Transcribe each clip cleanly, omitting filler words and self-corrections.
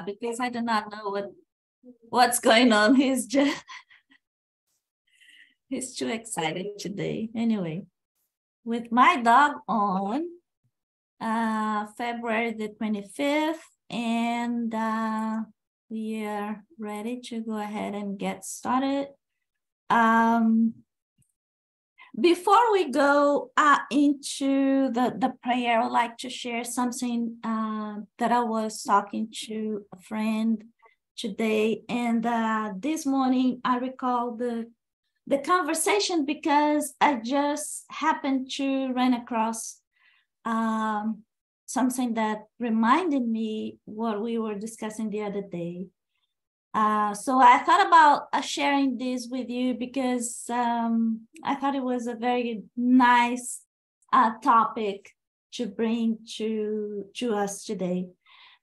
because I do not know what's going on. He's too excited today. Anyway, with my dog on February the 25th, and we are ready to go ahead and get started. Before we go into the prayer, I would like to share something that I was talking to a friend today. And this morning, I recall the conversation because I just happened to run across something that reminded me what we were discussing the other day. So I thought about sharing this with you because I thought it was a very nice topic to bring to us today.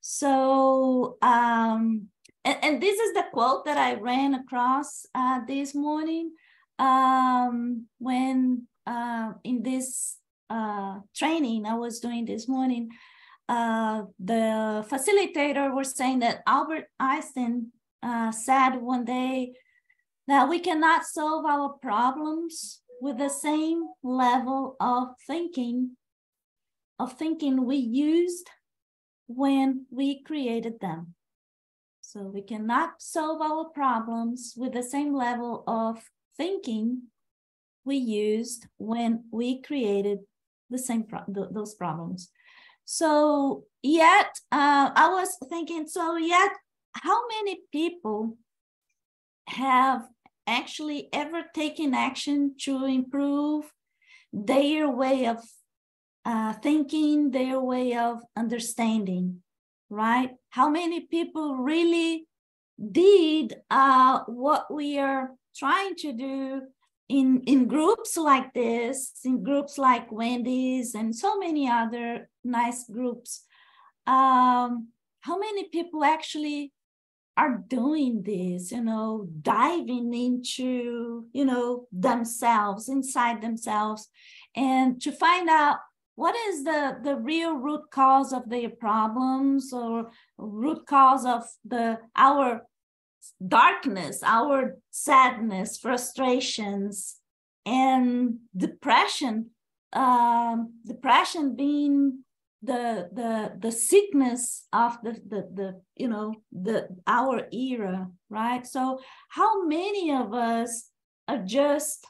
So, and this is the quote that I ran across this morning when in this training I was doing this morning. The facilitator was saying that Albert Einstein said one day that we cannot solve our problems with the same level of thinking we used when we created them. So we cannot solve our problems with the same level of thinking we used when we created the same those problems. So yet I was thinking, how many people have actually ever taken action to improve their way of thinking, their way of understanding, right? How many people really did what we are trying to do in groups like this, in groups like Wendy's and so many other nice groups? How many people actually are doing this, diving into, themselves, inside themselves, and to find out what is the real root cause of their problems, or root cause of our darkness, our sadness, frustrations, and depression. Depression being the sickness of our era, right? So how many of us are just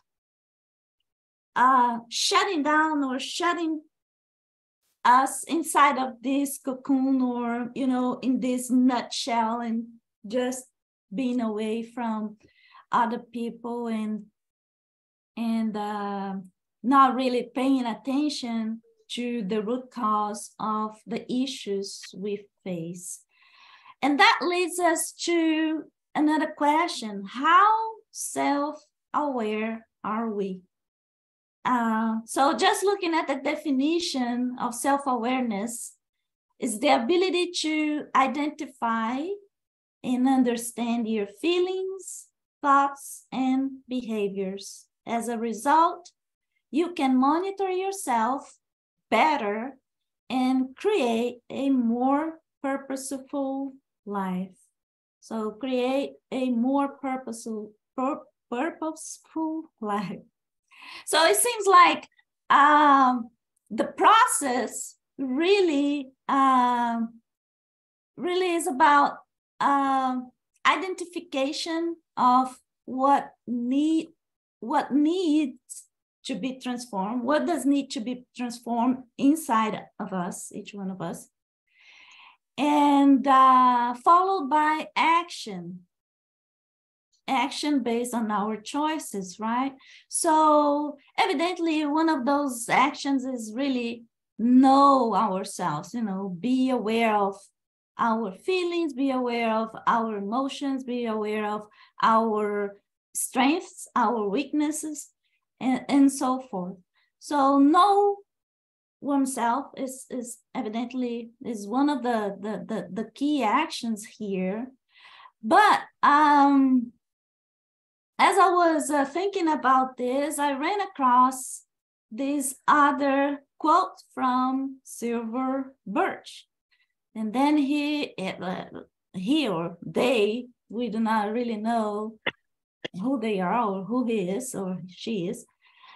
shutting down or shutting us inside of this cocoon, or in this nutshell, and just being away from other people and not really paying attention to the root cause of the issues we face? And that leads us to another question: how self-aware are we? So just looking at the definition of self-awareness is the ability to identify and understand your feelings, thoughts, and behaviors. As a result, you can monitor yourself better and create a more purposeful life. So create a more purposeful life. So it seems like the process really is about identification of what needs to be transformed, what does need to be transformed inside of us, each one of us, and followed by action based on our choices, right? So evidently one of those actions is really know ourselves, be aware of our feelings, be aware of our emotions, be aware of our strengths, our weaknesses, and so forth. So know oneself is evidently one of the key actions here. But as I was thinking about this, I ran across this other quote from Silver Birch. And then he he or they, we do not really know who they are or who he is or she is.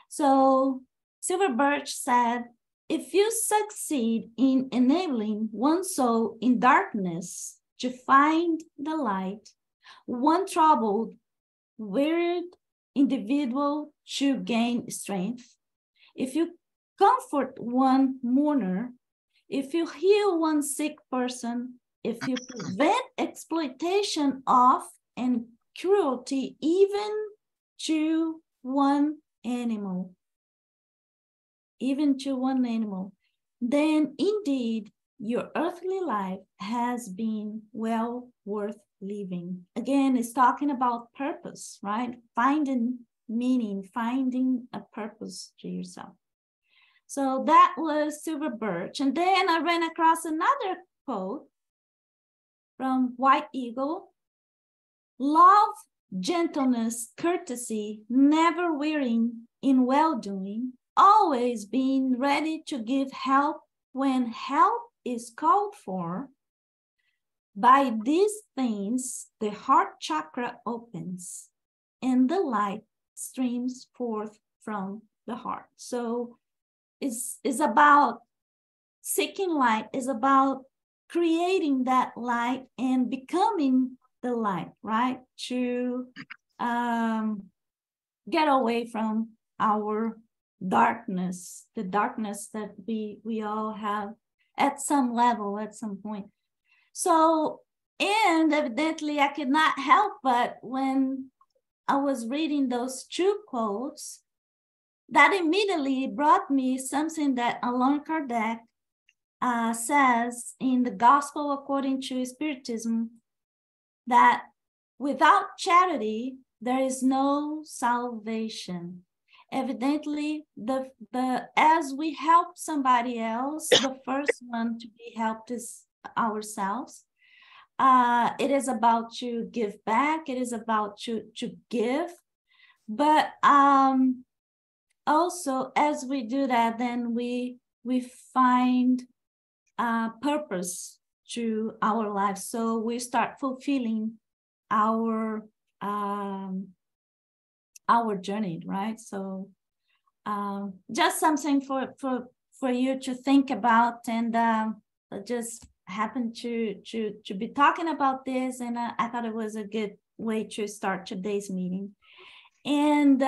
So Silver Birch said, if you succeed in enabling one soul in darkness to find the light, one troubled, wearied individual to gain strength, if you comfort one mourner, if you heal one sick person, if you prevent exploitation of and cruelty even to one animal, then indeed your earthly life has been well worth living. Again, it's talking about purpose, right? Finding meaning, finding a purpose to yourself. So that was Silver Birch. And then I ran across another quote from White Eagle. Love, gentleness, courtesy, never wearying in well-doing, always being ready to give help when help is called for. By these things, the heart chakra opens and the light streams forth from the heart. So it's about seeking light, is about creating that light and becoming the light, right? To get away from our darkness, the darkness that we all have at some level, at some point. So, and evidently I could not help but when I was reading those two quotes, that immediately brought me something that Allan Kardec says in the Gospel according to Spiritism, that without charity, there is no salvation. Evidently, as we help somebody else, the first one to be helped is ourselves. It is about to give back. It is about to give. But also, as we do that, then we find purpose to our lives. So we start fulfilling our journey, right? So just something for you to think about, and just happened to be talking about this, and I thought it was a good way to start today's meeting. And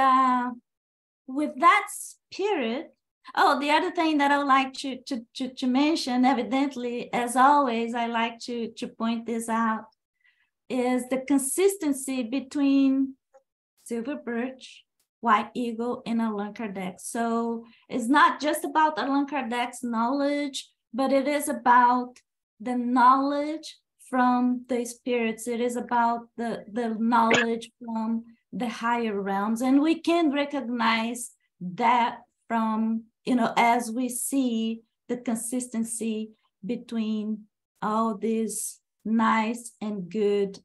with that spirit, oh, the other thing that I would like to mention, evidently, as always, I like to point this out, is the consistency between Silver Birch, White Eagle, and Allan Kardec. So it's not just about Allan Kardec's knowledge, but it is about the knowledge from the spirits. It is about the knowledge from the higher realms. And we can recognize that from, as we see the consistency between all these nice and good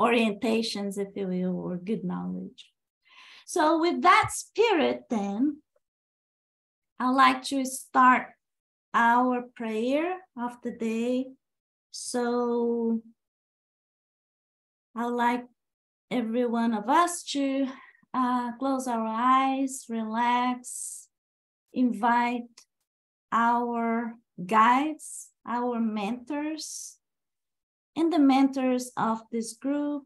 orientations, if you will, or good knowledge. So with that spirit, then, I'd like to start our prayer of the day. So I'd like every one of us to close our eyes, relax, invite our guides, our mentors, and the mentors of this group,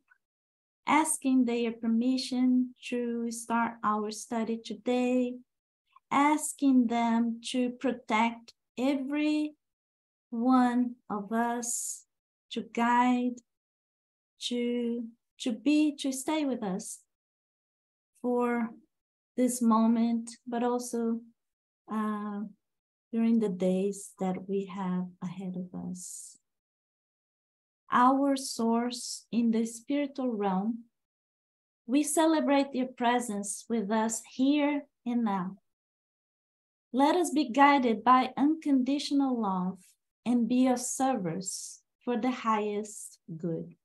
asking their permission to start our study today, asking them to protect every one of us, to guide, to stay with us for this moment, but also during the days that we have ahead of us. Our source in the spiritual realm, we celebrate your presence with us here and now. Let us be guided by unconditional love and be of service for the highest good.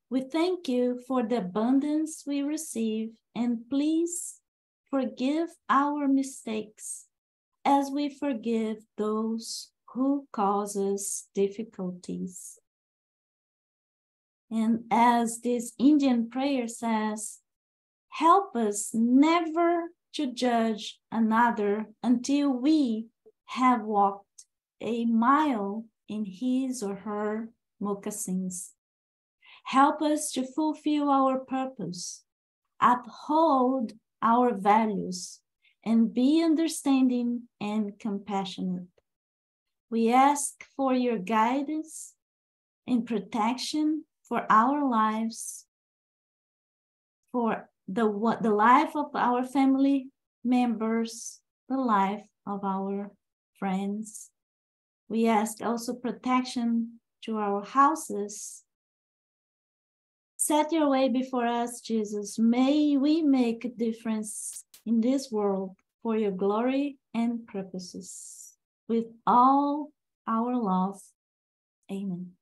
We thank you for the abundance we receive, and please forgive our mistakes as we forgive those who causes difficulties. And as this Indian prayer says, help us never to judge another until we have walked a mile in his or her moccasins. Help us to fulfill our purpose, uphold our values, and be understanding and compassionate. We ask for your guidance and protection for our lives, for the life of our family members, the life of our friends. We ask also protection to our houses. Set your way before us, Jesus. May we make a difference in this world for your glory and purposes. With all our love. Amen.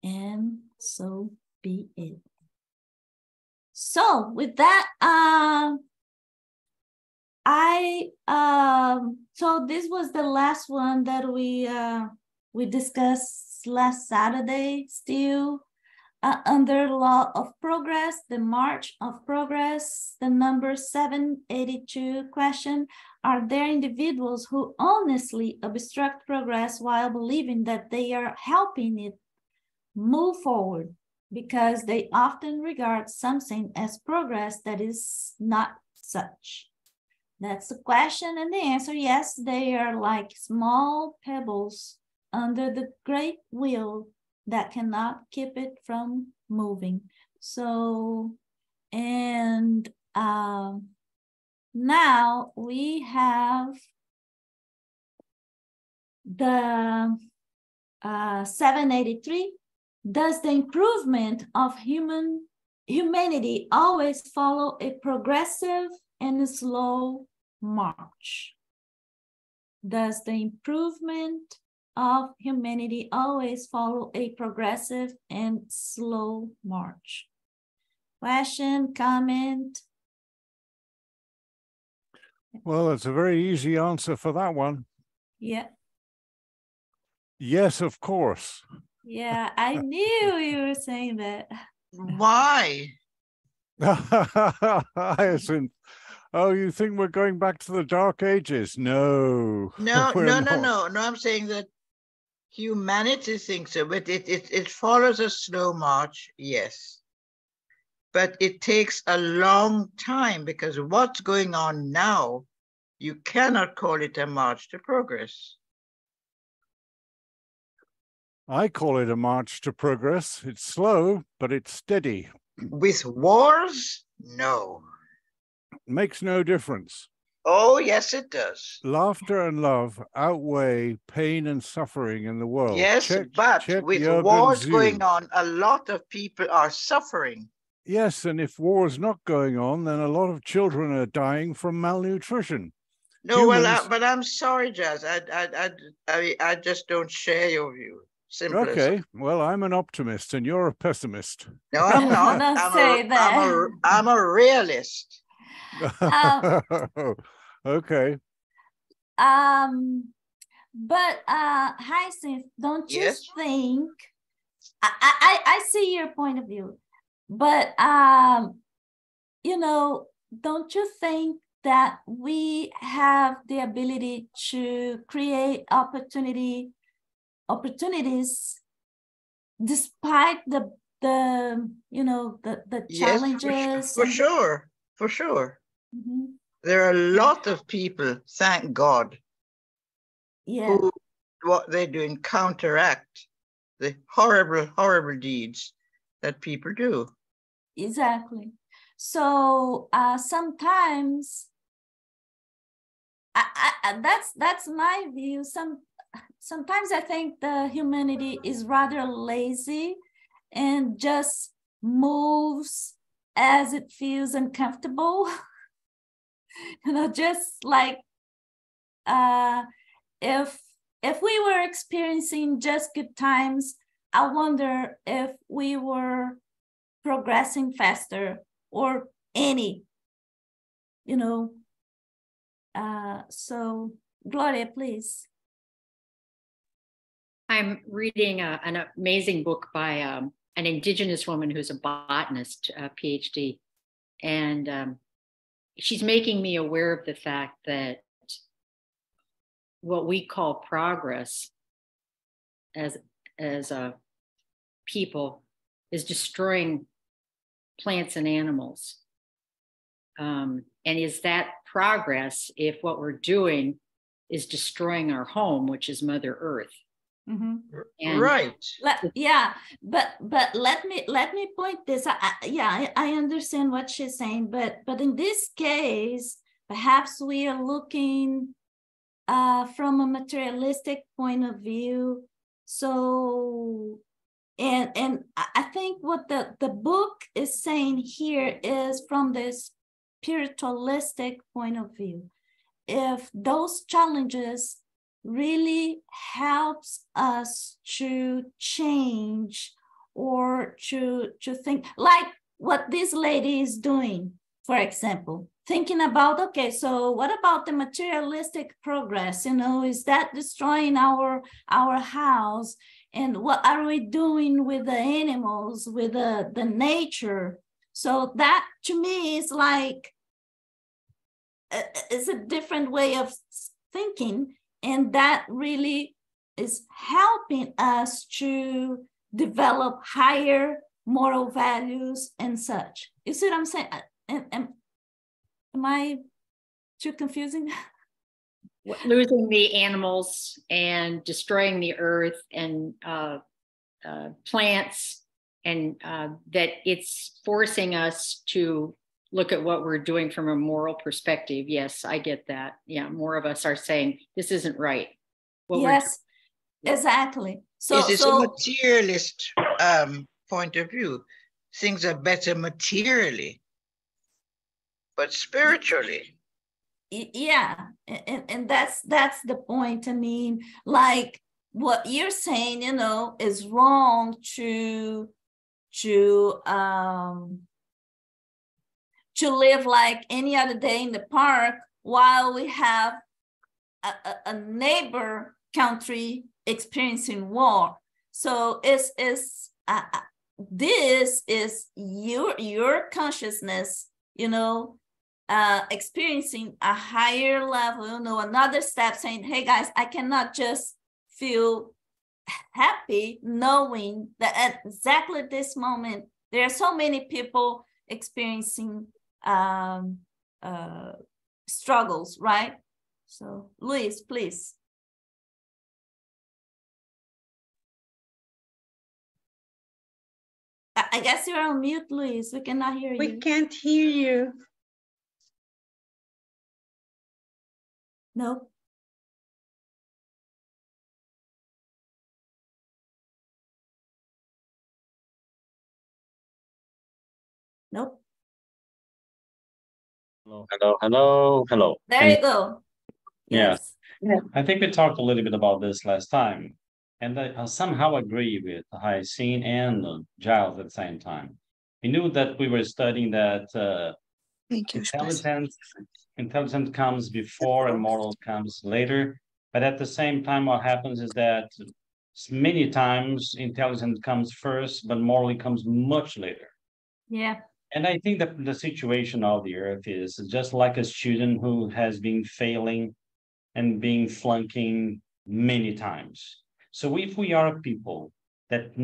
And so be it. So with that, so this was the last one that we discussed last Saturday, still under Law of Progress, the March of Progress, the number 782 question: are there individuals who honestly obstruct progress while believing that they are helping it move forward, because they often regard something as progress that is not such? That's the question, and the answer: yes, they are like small pebbles under the great wheel that cannot keep it from moving. So, and now we have the 783. Does the improvement of humanity always follow a progressive and a slow march? Does the improvement of humanity always follow a progressive and slow march? Question, comment? Well, it's a very easy answer for that one. Yeah. Yes, of course. Yeah, I knew you were saying that. Why? Hyacinth. Oh, you think we're going back to the Dark Ages? No. No, we're no, not. no. I'm saying that humanity thinks so, but it follows a slow march, yes. But it takes a long time, because what's going on now, you cannot call it a march to progress. I call it a march to progress. It's slow, but it's steady. With wars? No. Makes no difference. Oh, yes, it does. Laughter and love outweigh pain and suffering in the world. Yes, but with wars going on, a lot of people are suffering. Yes, and if war's not going on, then a lot of children are dying from malnutrition. No, well, but I'm sorry, Jazz. I just don't share your view. Simple okay, as. Well, I'm an optimist and you're a pessimist. No, I'm not. I'm a realist. Okay. But Hyacinth, don't you think? I see your point of view, but you know, don't you think that we have the ability to create opportunities despite the challenges? Yes, for sure. Mm-hmm. There are a lot of people, thank God, who what they do and counteract the horrible deeds that people do. Exactly. So sometimes that's my view. Sometimes I think the humanity is rather lazy and just moves as it feels uncomfortable. Just like if we were experiencing just good times, I wonder if we were progressing faster or any, so Gloria, please. I'm reading an amazing book by an indigenous woman who's a botanist, a PhD, and she's making me aware of the fact that what we call progress as a people is destroying plants and animals. And is that progress if what we're doing is destroying our home, which is Mother Earth? Mm-hmm. And right. Yeah, but let me point this. I understand what she's saying, but in this case, perhaps we are looking from a materialistic point of view. So, and I think what the book is saying here is from this spiritualistic point of view. If those challenges really helps us to change or to think, like what this lady is doing, for example, thinking about, okay, so what about the materialistic progress? You know, is that destroying our house? And what are we doing with the animals, with the nature? So that to me is like, it's a different way of thinking. And that really is helping us to develop higher moral values and such. You see what I'm saying? Am I too confusing? Losing the animals and destroying the earth and plants, and that it's forcing us to look at what we're doing from a moral perspective. Yes, I get that. Yeah, more of us are saying this isn't right. Yes, exactly. So it's a materialist point of view. Things are better materially, but spiritually. Yeah, and that's the point. I mean, like what you're saying, you know, is wrong to live like any other day in the park while we have a neighbor country experiencing war. So this is your consciousness, you know, experiencing a higher level, you know, another step saying, hey guys, I cannot just feel happy knowing that at exactly this moment, there are so many people experiencing struggles, right? So, Luis, please. I guess you're on mute, Luis. We cannot hear you. We can't hear you. No. Nope. Hello. There you go. Yes. Yeah. I think we talked a little bit about this last time, and I somehow agree with Haisine and Giles at the same time. We knew that we were studying that intelligence comes before and moral comes later. But at the same time, what happens is that many times intelligence comes first, but morally comes much later. Yeah. And I think that the situation of the earth is just like a student who has been failing and being flunking many times. So if we are people that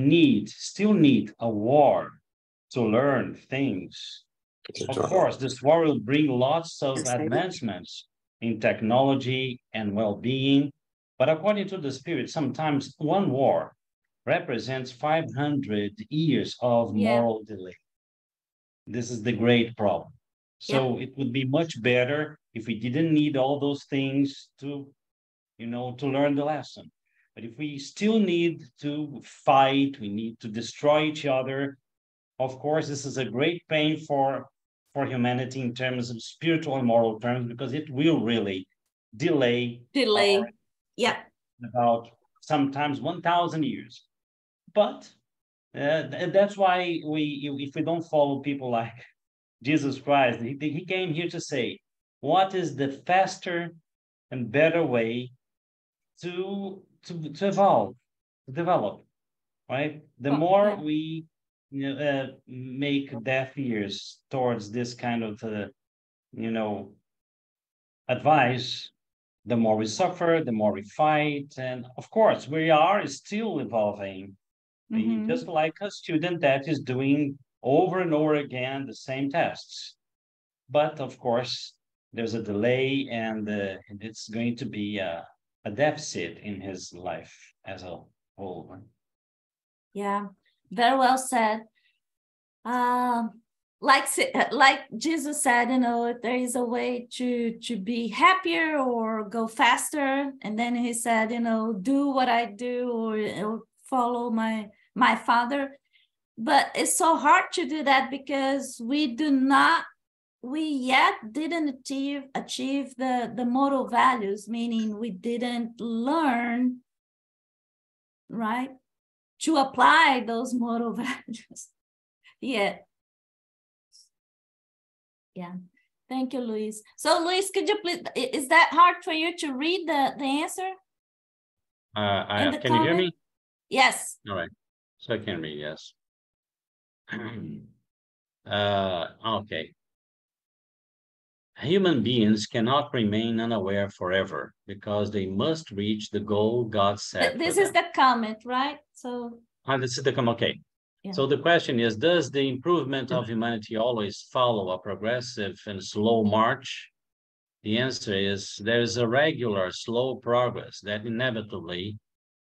still need a war to learn things, of course, this war will bring lots of advancements in technology and well-being. But according to the Spirit, sometimes one war represents 500 years of moral delay. This is the great problem. So it would be much better if we didn't need all those things to, to learn the lesson. But if we still need to fight, we need to destroy each other, of course, this is a great pain for humanity in terms of spiritual and moral terms, because it will really delay. About sometimes 1,000 years. But that's why if we don't follow people like Jesus Christ, he came here to say, what is the faster and better way to evolve, to develop, right? The more we make deaf ears towards this kind of advice, the more we suffer, the more we fight, and of course we are still evolving. Just like a student that is doing over and over again the same tests, but of course there's a delay, and it's going to be a deficit in his life as a whole. Yeah, very well said. Like Jesus said, if there is a way to be happier or go faster, and then he said, do what I do, or follow my Father. But it's so hard to do that because we yet didn't achieve the moral values, meaning we didn't learn, right, to apply those moral values. Yeah. Thank you, Luis. So, Luis, could you please, is that hard for you to read the answer? Can you hear me? Yes. All right. So I can read, yes. Okay. Human beings cannot remain unaware forever because they must reach the goal God set. This is the comment, right? So. This is the comment. Okay. Yeah. So the question is, does the improvement of humanity always follow a progressive and slow march? The answer is there is a regular slow progress that inevitably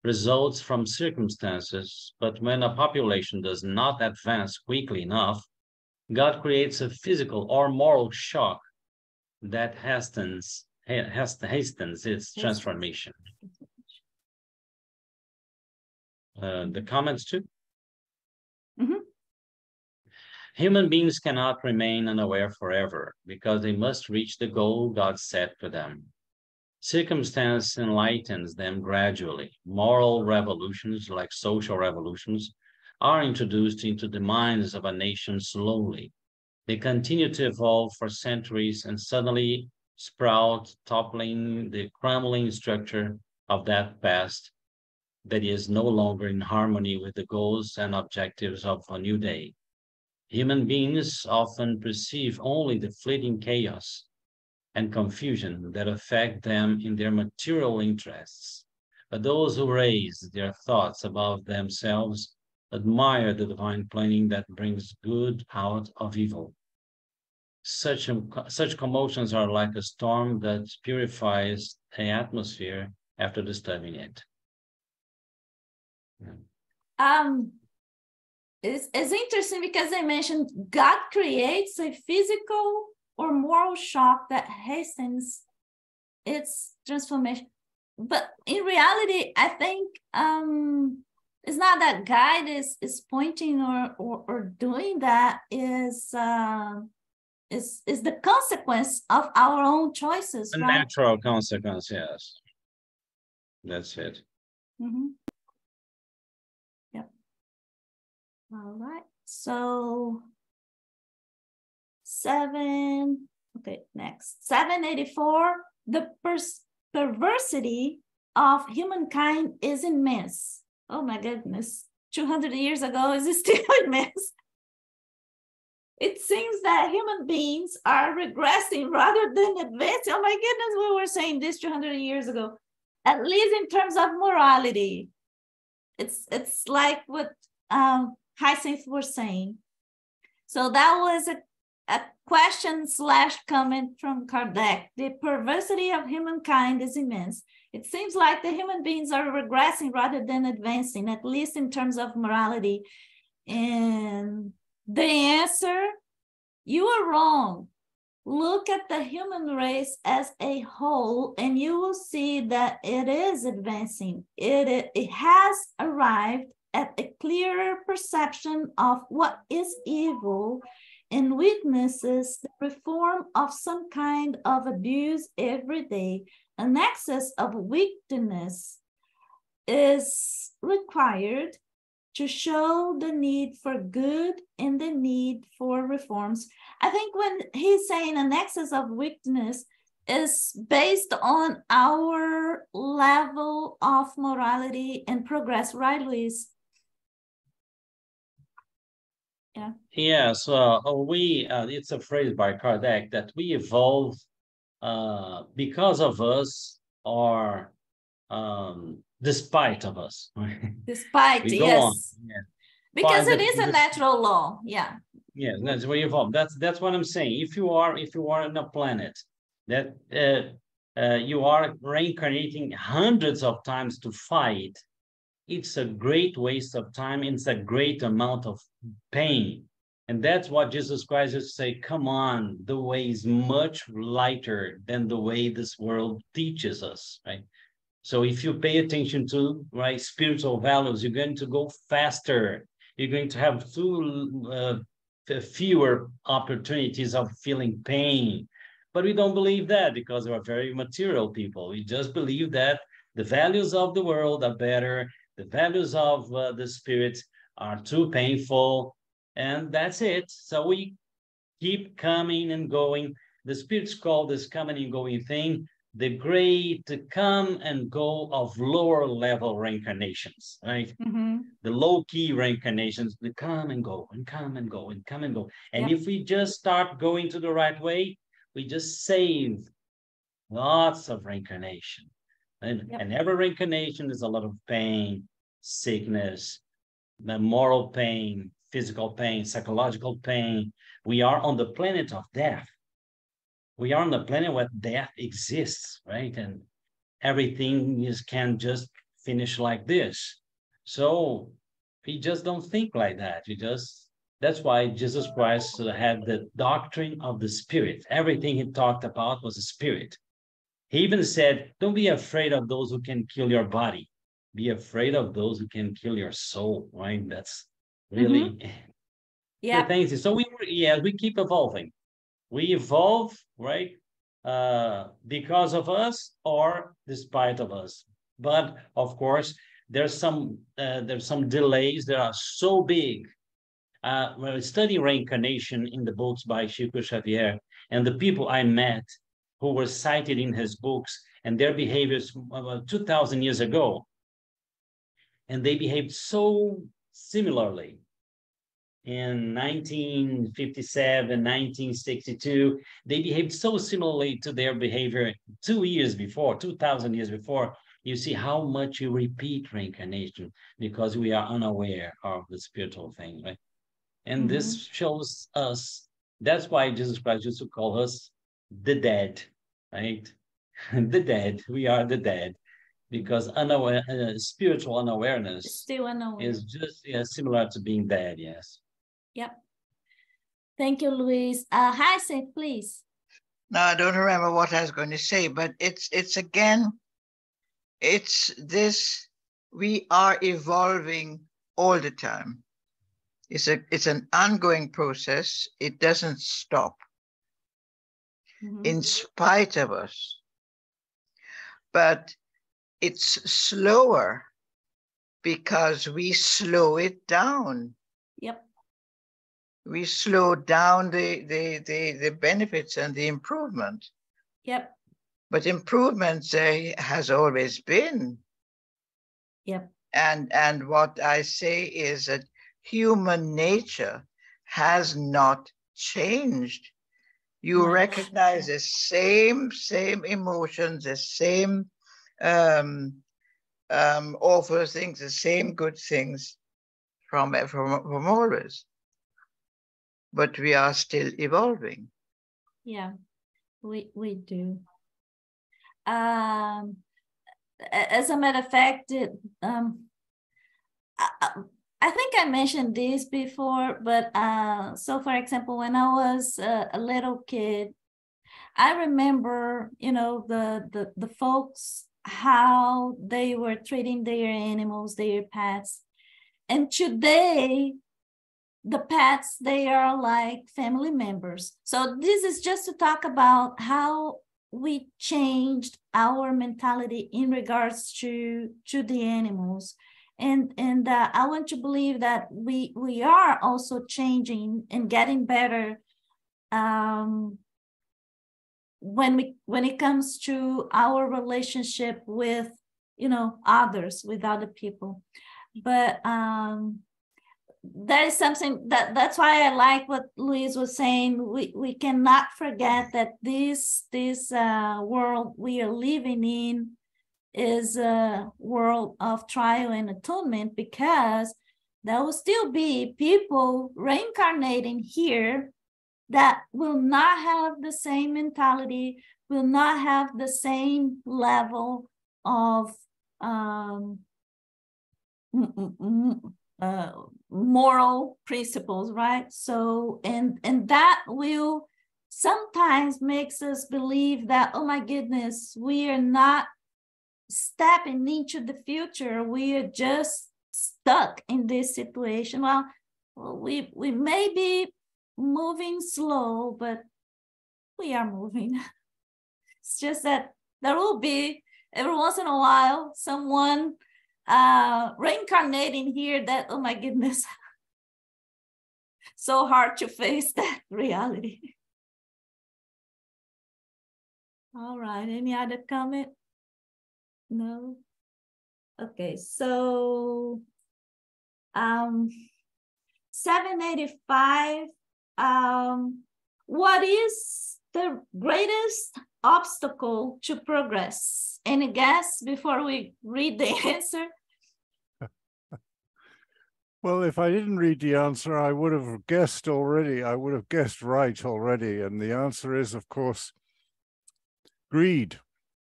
results from circumstances, but when a population does not advance quickly enough, God creates a physical or moral shock that hastens its transformation. The comments too? Human beings cannot remain unaware forever because they must reach the goal God set for them. Circumstance enlightens them gradually. Moral revolutions, like social revolutions, are introduced into the minds of a nation slowly. They continue to evolve for centuries and suddenly sprout, toppling the crumbling structure of that past that is no longer in harmony with the goals and objectives of a new day. Human beings often perceive only the fleeting chaos and confusion that affect them in their material interests. But those who raise their thoughts above themselves admire the divine planning that brings good out of evil. Such commotions are like a storm that purifies the atmosphere after disturbing it. It's interesting because they mentioned God creates a physical or moral shock that hastens its transformation. But in reality, I think it's not that God is pointing or doing that, is the consequence of our own choices, a right? Natural consequence, yes. That's it. Yep. All right. So 784, the perversity of humankind is immense. Oh my goodness. 200 years ago, is it still immense? It seems that human beings are regressing rather than advancing. Oh my goodness, we were saying this 200 years ago. At least in terms of morality. It's like what Hyacinth was saying. So that was a question / comment from Kardec. The perversity of humankind is immense. It seems like the human beings are regressing rather than advancing, at least in terms of morality. And the answer, you are wrong. Look at the human race as a whole, and you will see that it is advancing. It has arrived at a clearer perception of what is evil and witnesses the reform of some kind of abuse every day. An excess of wickedness is required to show the need for good and the need for reforms. I think when he's saying an excess of wickedness, is based on our level of morality and progress, right, Luis? Yeah. Yes, it's a phrase by Kardec that we evolve because of us or despite of us. Despite, We go yes. on. Yeah. Because it is a natural law. Yeah. Yeah, that's where you evolve. That's what I'm saying. If you are on a planet that you are reincarnating hundreds of times to fight, it's a great waste of time. It's a great amount of pain. And that's what Jesus Christ used to say, come on, the way is much lighter than the way this world teaches us, right? So if you pay attention to, right, spiritual values, you're going to go faster. You're going to have fewer opportunities of feeling pain. But we don't believe that because we're very material people. We just believe that the values of the world are better. The values of the spirit are too painful. And that's it. So we keep coming and going. The spirits call this coming and going thing the great come and go of lower level reincarnations, right? Mm-hmm. The low-key reincarnations, they come and go and come and go and come and go. And Yep. if we just start going to the right way, we just save lots of reincarnation. And every reincarnation is a lot of pain, sickness, the moral pain, physical pain, psychological pain. We are on the planet of death. We are on the planet where death exists, right? And everything can just finish like this. So we just don't think like that. That's why Jesus Christ had the doctrine of the spirit. Everything he talked about was a spirit. He even said, don't be afraid of those who can kill your body. Be afraid of those who can kill your soul, right? That's really the thing. So we keep evolving. We evolve, right? Because of us or despite of us. But of course, there's some delays that are so big. When I study reincarnation in the books by Chico Xavier, and the people I met who were cited in his books and their behaviors 2,000 years ago, and they behaved so similarly. In 1957, 1962, they behaved so similarly to their behavior 2,000 years before. You see how much you repeat reincarnation because we are unaware of the spiritual thing, right? And this shows us, that's why Jesus Christ used to call us the dead, right? The dead, we are the dead. Because spiritual unawareness Still unaware. is just similar to being dead, yes. Yep. Thank you, Luis. Hi, Sid, please. No, I don't remember what I was going to say, but it's this, we are evolving all the time. It's an ongoing process. It doesn't stop in spite of us. But it's slower because we slow it down. Yep. We slow down the benefits and the improvement. Yep. But improvement has always been. Yep. And what I say is that human nature has not changed. You recognize the same emotions, the same awful things, the same good things from always. But we are still evolving. Yeah, we do. As a matter of fact, I think I mentioned this before, but so for example, when I was a little kid, I remember, the folks, how they were treating their animals, their pets. And today, the pets, they are like family members. So this is just to talk about how we changed our mentality in regards to the animals. And I want to believe that we are also changing and getting better when it comes to our relationship with, you know, others, with other people. But there is something that's why I like what Luis was saying. We cannot forget that this world we are living in is a world of trial and atonement, because there will still be people reincarnating here that will not have the same mentality, will not have the same level of moral principles, right? So, and that will sometimes makes us believe that, oh my goodness, we are not stepping into the future. We are just stuck in this situation. Well, we may be moving slow, but we are moving. It's just that there will be every once in a while someone reincarnating here that, oh my goodness, so hard to face that reality. All right, any other comment? No? Okay, so 785, what is the greatest obstacle to progress? Any guess before we read the answer? Well, if I didn't read the answer, I would have guessed already. I would have guessed right already. And the answer is, of course, greed,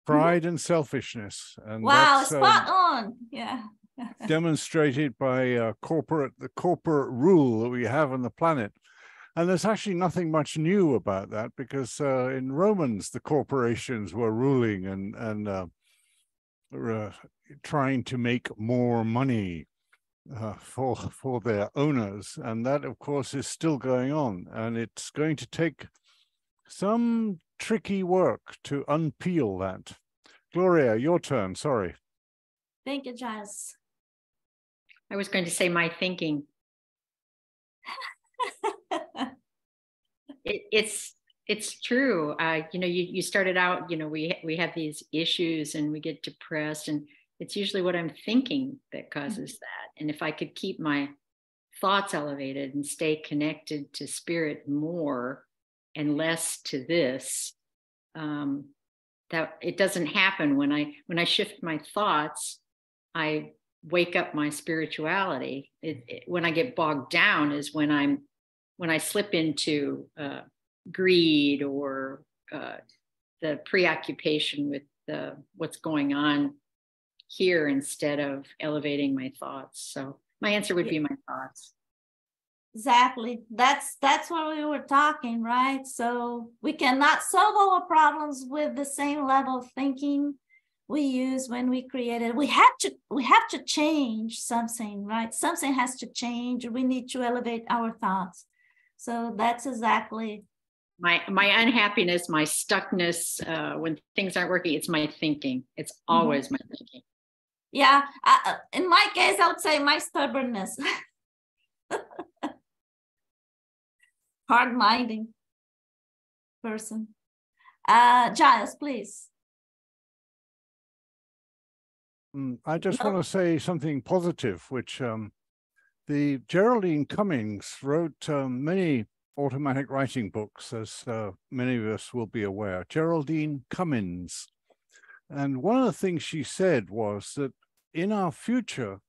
pride, and selfishness. And wow, that's, spot on. Yeah. demonstrated by the corporate rule that we have on the planet. And there's actually nothing much new about that, because in Romans, the corporations were ruling and trying to make more money for their owners. And that, of course, is still going on. And it's going to take some tricky work to unpeel that. Gloria, your turn. Sorry. Thank you, Giles. I was going to say my thinking. It's true. You know, you started out, you know, we have these issues and we get depressed, and it's usually what I'm thinking that causes that. And if I could keep my thoughts elevated and stay connected to spirit more and less to this, that it doesn't happen. When I shift my thoughts, I wake up my spirituality. When I get bogged down is when I slip into greed or the preoccupation with what's going on here instead of elevating my thoughts. So my answer would be my thoughts. Exactly. That's what we were talking, right? So we cannot solve our problems with the same level of thinking we use when we created. We have to change something, right? Something has to change. We need to elevate our thoughts. So that's exactly my unhappiness, my stuckness, when things aren't working, it's my thinking. It's always my thinking. Yeah. In my case, I would say my stubbornness. Hard-minded person. Giles, please. I just want to say something positive, which the Geraldine Cummings wrote many automatic writing books, as many of us will be aware. Geraldine Cummings. And one of the things she said was that in our future,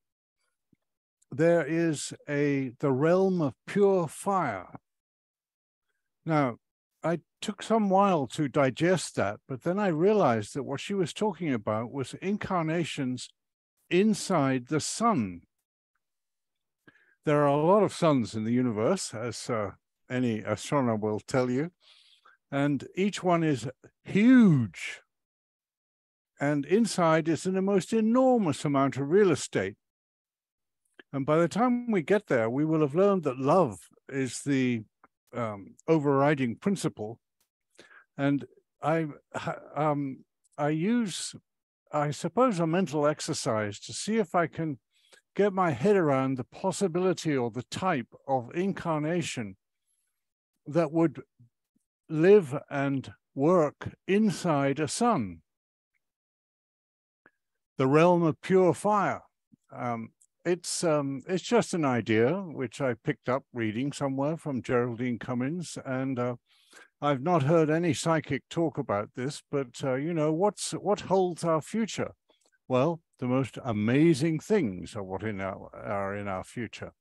there is the realm of pure fire. Now, I took some while to digest that, but then I realized that what she was talking about was incarnations inside the sun. There are a lot of suns in the universe, as any astronomer will tell you, and each one is huge. And inside is the most enormous amount of real estate. And by the time we get there, we will have learned that love is the overriding principle. And I use, I suppose, a mental exercise to see if I can get my head around the possibility or the type of incarnation that would live and work inside a sun, the realm of pure fire. It's just an idea which I picked up reading somewhere from Geraldine Cummins, and I've not heard any psychic talk about this, but you know, what holds our future? Well, the most amazing things are what are in our future.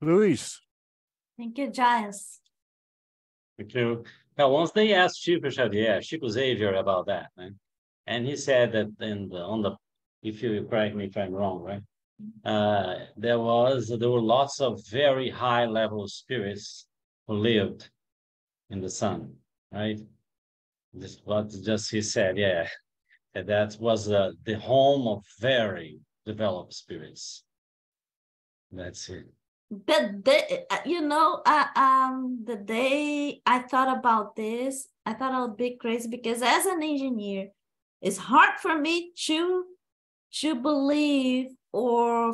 Luis. Thank you, Giles. Thank you. Now, once they asked Chico Xavier about that, right? And he said that if you correct me if I'm wrong, right? There were lots of very high level spirits who lived in the sun, right? This what just he said, yeah. That was the home of very developed spirits. That's it. You know, the day I thought about this, I thought I would be crazy, because as an engineer, it's hard for me to believe or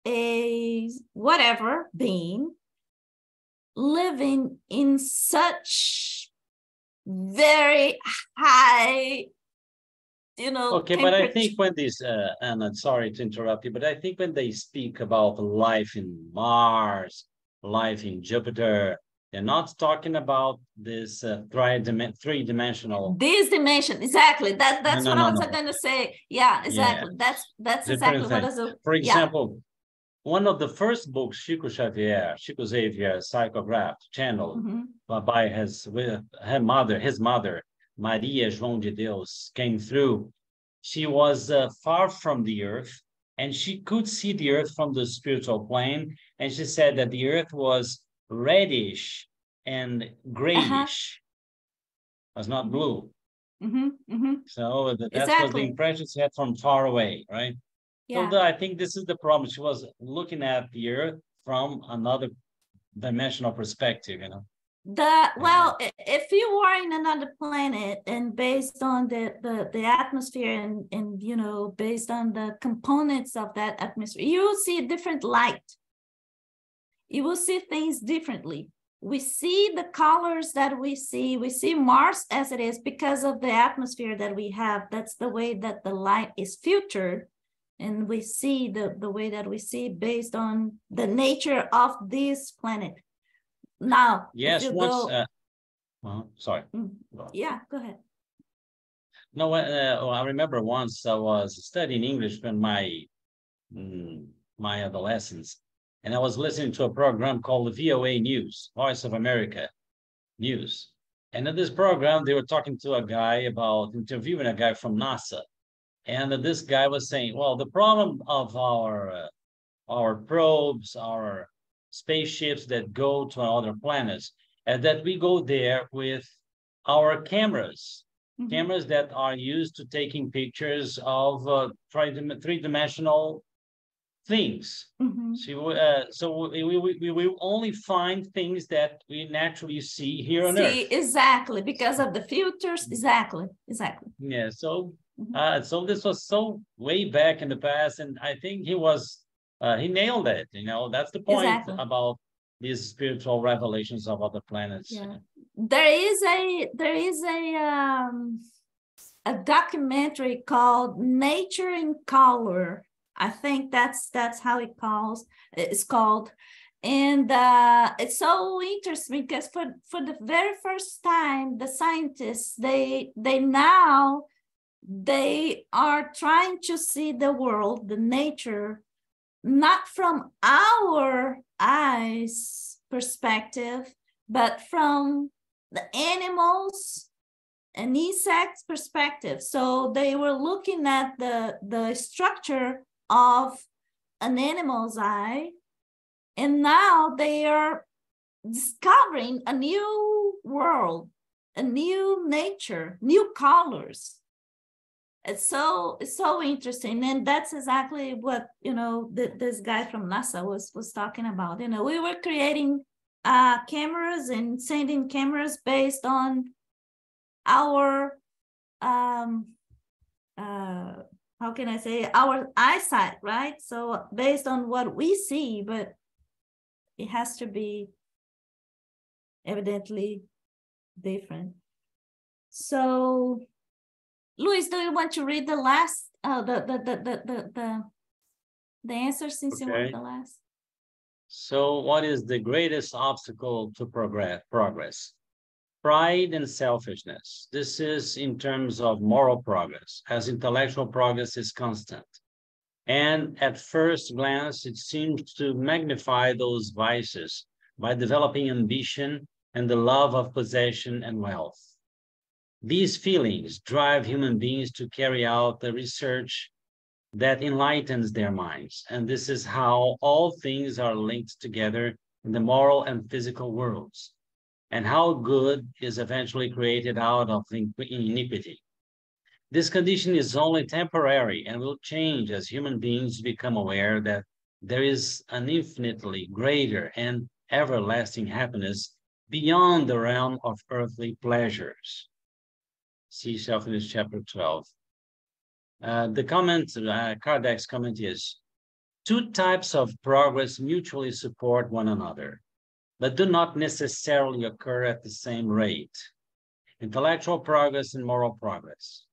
a whatever being living in such very high, you know. Okay, but I think when this, and I'm sorry to interrupt you, but I think when they speak about life in Mars, life in Jupiter, they're not talking about this three-dimensional. This dimension, exactly. That's what I was going to say. Yeah, exactly. Yeah. That's exactly what I was. For example, one of the first books Chico Xavier psychographed, channeled by his mother, Maria João de Deus, came through. She was far from the earth, and she could see the earth from the spiritual plane. And she said that the earth was reddish and grayish, was not blue. So that was the impression she had from far away, right? Yeah. So I think this is the problem. She was looking at the earth from another dimensional perspective, you know. Well, if you were in another planet, and based on the atmosphere and you know, based on the components of that atmosphere, you will see a different light. You will see things differently. We see the colors that we see Mars as it is because of the atmosphere that we have. That's the way that the light is filtered, and we see the way that we see based on the nature of this planet. Now, yes, sorry. Yeah, go ahead. No, I remember once I was studying English in my adolescence, and I was listening to a program called the VOA News, Voice of America News. And in this program, they were talking to interviewing a guy from NASA. And this guy was saying, well, the problem of our probes, our spaceships that go to other planets, and that we go there with our cameras, cameras that are used to taking pictures of three-dimensional things. So we will only find things that we naturally see here on Earth. Exactly, because of the filters. Exactly. Yeah. So so this was so way back in the past, and I think he nailed it. You know, that's the point about these spiritual revelations of other planets. Yeah. There is a documentary called Nature in Color. I think that's how it's called. And it's so interesting because for the very first time, the scientists, they are trying to see the world, the nature, not from our eyes perspective, but from the animals and insects perspective. So they were looking at the structure of an animal's eye, and now they are discovering a new world, a new nature, new colors. It's so interesting, and that's exactly what, you know, this guy from NASA was talking about. You know, we were creating cameras and sending cameras based on our how can I say, our eyesight, right? So based on what we see, but it has to be evidently different. So, Luis, do you want to read the last, the answer since you were the last? So what is the greatest obstacle to progress? Pride and selfishness. This is in terms of moral progress, as intellectual progress is constant. And at first glance, it seems to magnify those vices by developing ambition and the love of possession and wealth. These feelings drive human beings to carry out the research that enlightens their minds. And this is how all things are linked together in the moral and physical worlds, and how good is eventually created out of iniquity. This condition is only temporary and will change as human beings become aware that there is an infinitely greater and everlasting happiness beyond the realm of earthly pleasures. See Selfishness, chapter 12. The comment, Kardec's comment is, two types of progress mutually support one another, but do not necessarily occur at the same rate. Intellectual progress and moral progress.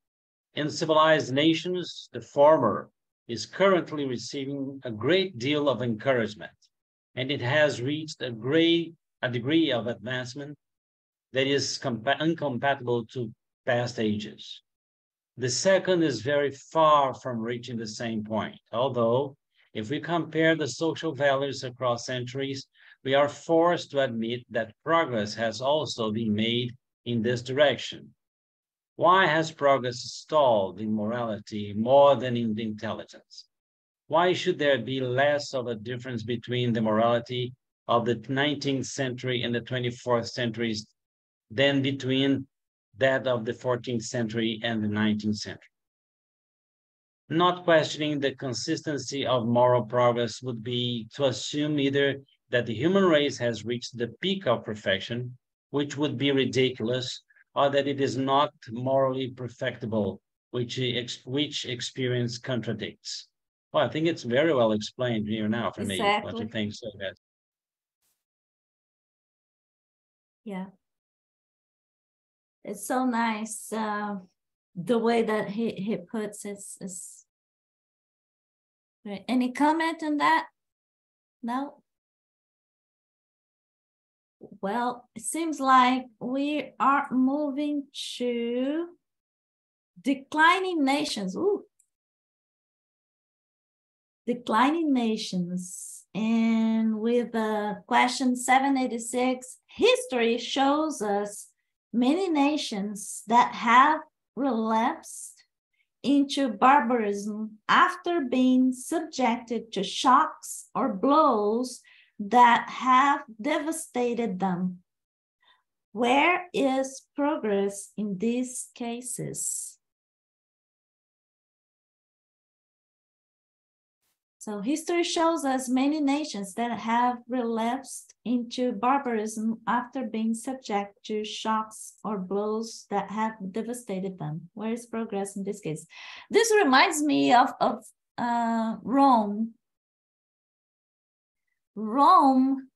In civilized nations, the former is currently receiving a great deal of encouragement, and it has reached a degree of advancement that is incompatible to past ages. The second is very far from reaching the same point, although if we compare the social values across centuries, we are forced to admit that progress has also been made in this direction. Why has progress stalled in morality more than in the intelligence? Why should there be less of a difference between the morality of the 19th century and the 24th centuries than between that of the 14th century and the 19th century? Not questioning the consistency of moral progress would be to assume either that the human race has reached the peak of perfection, which would be ridiculous, or that it is not morally perfectible, which experience contradicts. Well, I think it's very well explained here now for me. What you think, so that? Yeah. It's so nice. The way that he puts it is great. Any comment on that? No? Well, it seems like we are moving to declining nations. Ooh. Declining nations. And with question 786, history shows us many nations that have relapsed into barbarism after being subjected to shocks or blows that have devastated them. Where is progress in these cases? So history shows us many nations that have relapsed into barbarism after being subject to shocks or blows that have devastated them. Where is progress in this case? This reminds me of Rome. Rome,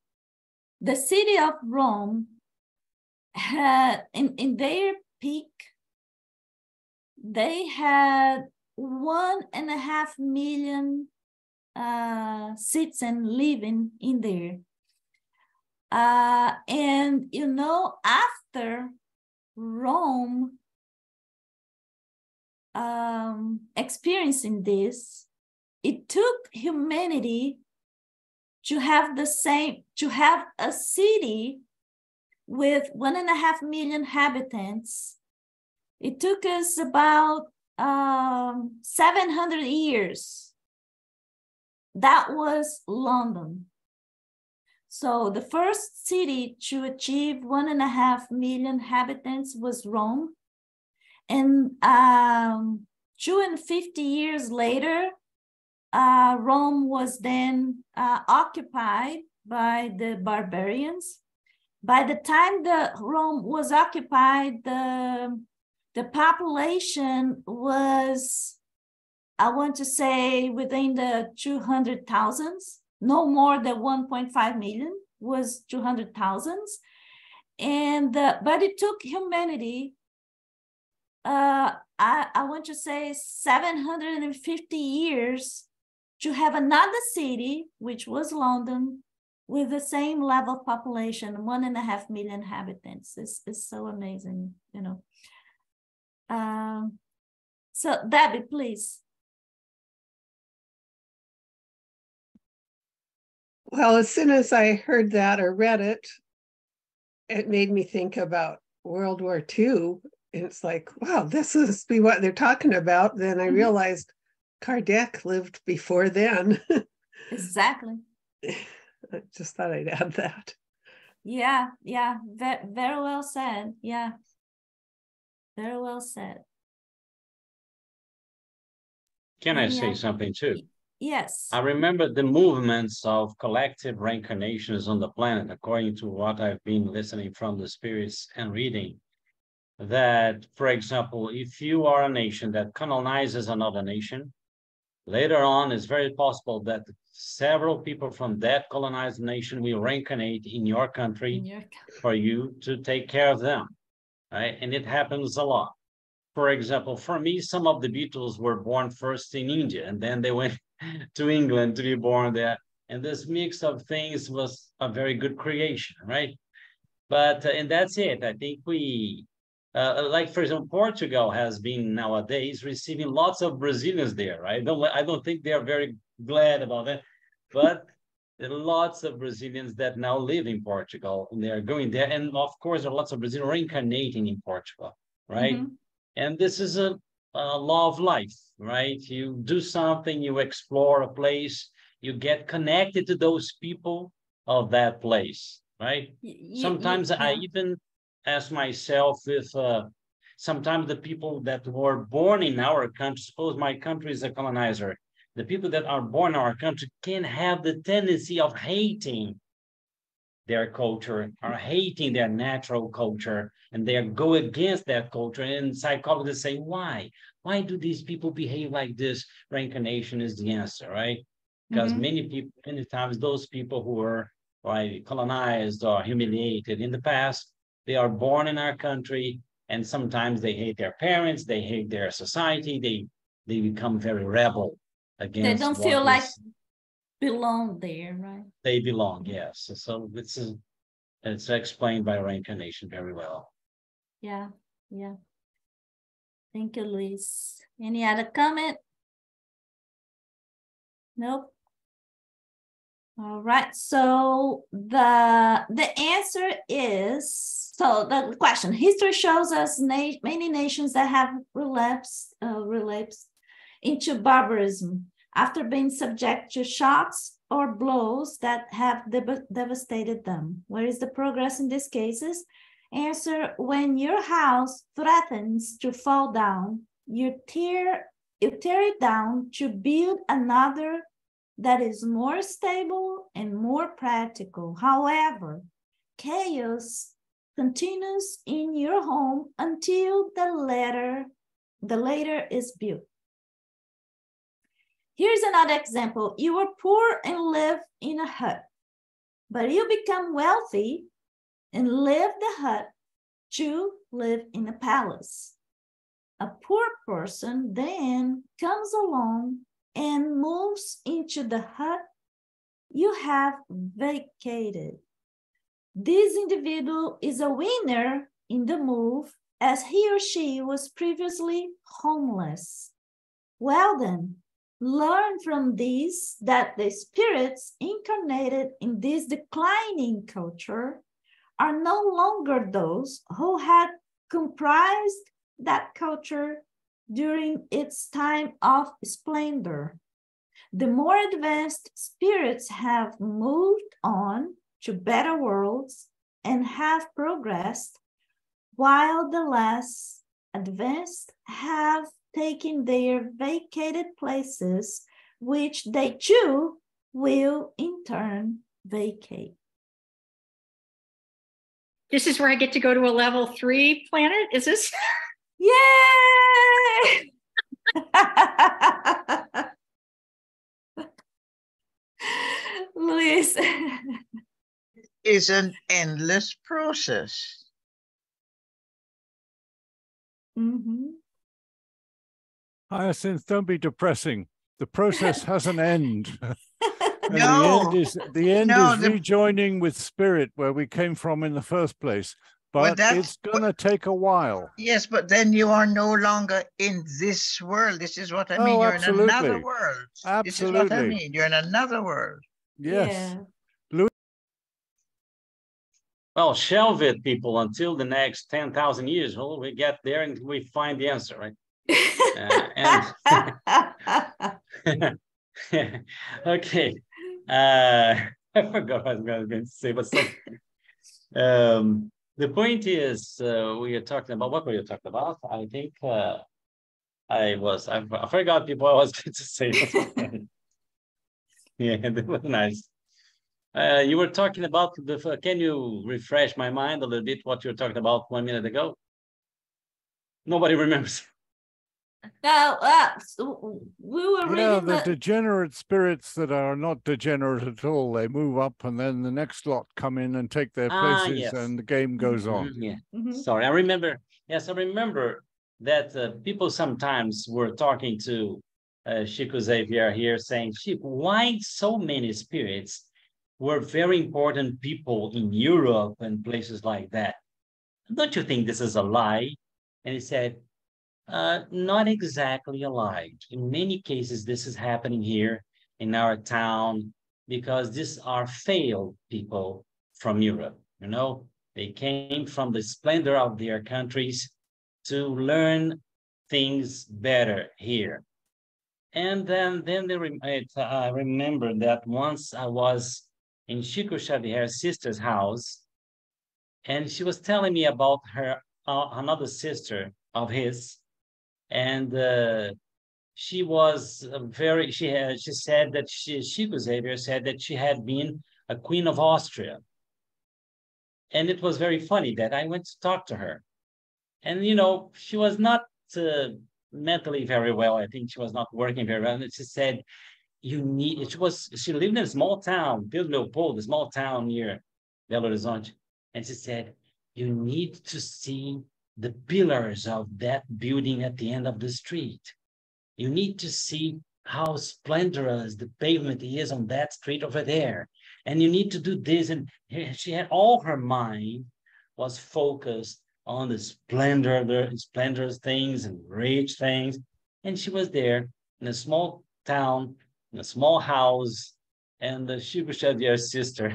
the city of Rome, had in their peak, they had 1.5 million citizens living in there. And you know, after Rome experiencing this, it took humanity to have a city with 1.5 million inhabitants. It took us about 700 years. That was London. So the first city to achieve 1.5 million inhabitants was Rome. And 250 years later, Rome was then occupied by the barbarians. By the time Rome was occupied, the population was, I want to say, within the 200,000s, no more than 1.5 million, was 200,000. And but it took humanity I want to say 750 years to have another city, which was London, with the same level of population, 1.5 million inhabitants. It's so amazing, you know. So Debbie, please. Well, as soon as I heard that or read it, it made me think about World War II. And it's like, wow, this is be what they're talking about. Then I realized Kardec lived before then. Exactly. I just thought I'd add that. Yeah, very well said. Yeah, very well said. Can I say something too? Yes. I remember the movements of collective reincarnations on the planet, according to what I've been listening from the spirits and reading, that, for example, if you are a nation that colonizes another nation, later on, it's very possible that several people from that colonized nation will reincarnate in your country for you to take care of them, right? And it happens a lot. For example, for me, some of the Beatles were born first in India, and then they went to England to be born there. And this mix of things was a very good creation, right? But, and that's it. I think we, like, for example, Portugal has been nowadays receiving lots of Brazilians there, right? I don't think they are very glad about that, but there are lots of Brazilians that now live in Portugal, and they are going there. And of course, there are lots of Brazilians reincarnating in Portugal, right? Mm-hmm. And this is a law of life, right? You do something, you explore a place, you get connected to those people of that place, right? Sometimes I even ask myself if sometimes the people that were born in our country, suppose my country is a colonizer, the people that are born in our country can have the tendency of hating their culture or hating their natural culture, and they go against that culture. And psychologists say, why do these people behave like this? Reincarnation is the answer, right? Because many people, many times those people who were like colonized or humiliated in the past, they are born in our country, and sometimes they hate their parents, they hate their society, they become very rebel against. They don't feel like belong there, right? They belong, yes. So it's explained by reincarnation very well. Yeah. Thank you, Luis. Any other comment? Nope. All right. So the answer is, so the question, history shows us many nations that have relapsed into barbarism after being subject to shocks or blows that have devastated them. Where is the progress in these cases? Answer, when your house threatens to fall down, you tear it down to build another that is more stable and more practical. However, chaos continues in your home until the later is built. Here's another example. You are poor and live in a hut, but you become wealthy and leave the hut to live in a palace. A poor person then comes along and moves into the hut you have vacated. This individual is a winner in the move, as he or she was previously homeless. Well then, learn from this that the spirits incarnated in this declining culture are no longer those who had comprised that culture during its time of splendor. The more advanced spirits have moved on to better worlds and have progressed, while the less advanced have taken their vacated places, which they too will in turn vacate. This is where I get to go to a level 3 planet, is this? Yay! Luis. It's an endless process. Hyacinth, don't be depressing. The process has an end. And No, the end no, is rejoining with spirit where we came from in the first place. Well, But it's going to take a while. Yes, but then you are no longer in this world. This is what I mean. Oh, You're absolutely. in another world. Absolutely. This is what I mean. You're in another world. Yes. Yeah. Well, shelve it, people, until the next 10,000 years. Well, we get there and we find the answer, right? Okay. I forgot what I was going to say, but the point is, we are talking about, what were you talking about? I think I forgot people I was going to say. Yeah, that was nice. You were talking about can you refresh my mind a little bit what you were talking about 1 minute ago? Nobody remembers. So we were reading the degenerate spirits that are not degenerate at all. They move up and then the next lot come in and take their places, yes. And the game goes on. Yeah. Sorry, I remember. Yes, I remember that people sometimes were talking to Chico Xavier here saying, Chico, why so many spirits were very important people in Europe and places like that? Don't you think this is a lie? And he said, not exactly a lie. In many cases, this is happening here in our town because these are failed people from Europe. You know, they came from the splendor of their countries to learn things better here. And then I remember that once I was in Chico Xavier's sister's house, and she was telling me about her another sister of his, and she was she said that Chico Xavier said that she had been a queen of Austria. And it was very funny that I went to talk to her. And, you know, she was not mentally very well. I think she was not working very well. And she said, she lived in a small town, Vila Leopoldo, a small town near Belo Horizonte. And she said, you need to see the pillars of that building at the end of the street. You need to see how splendorous the pavement is on that street over there. And you need to do this. And she had all her mind was focused on the splendorous things and rich things. And she was there in a small town, in a small house, and Chico Xavier's sister.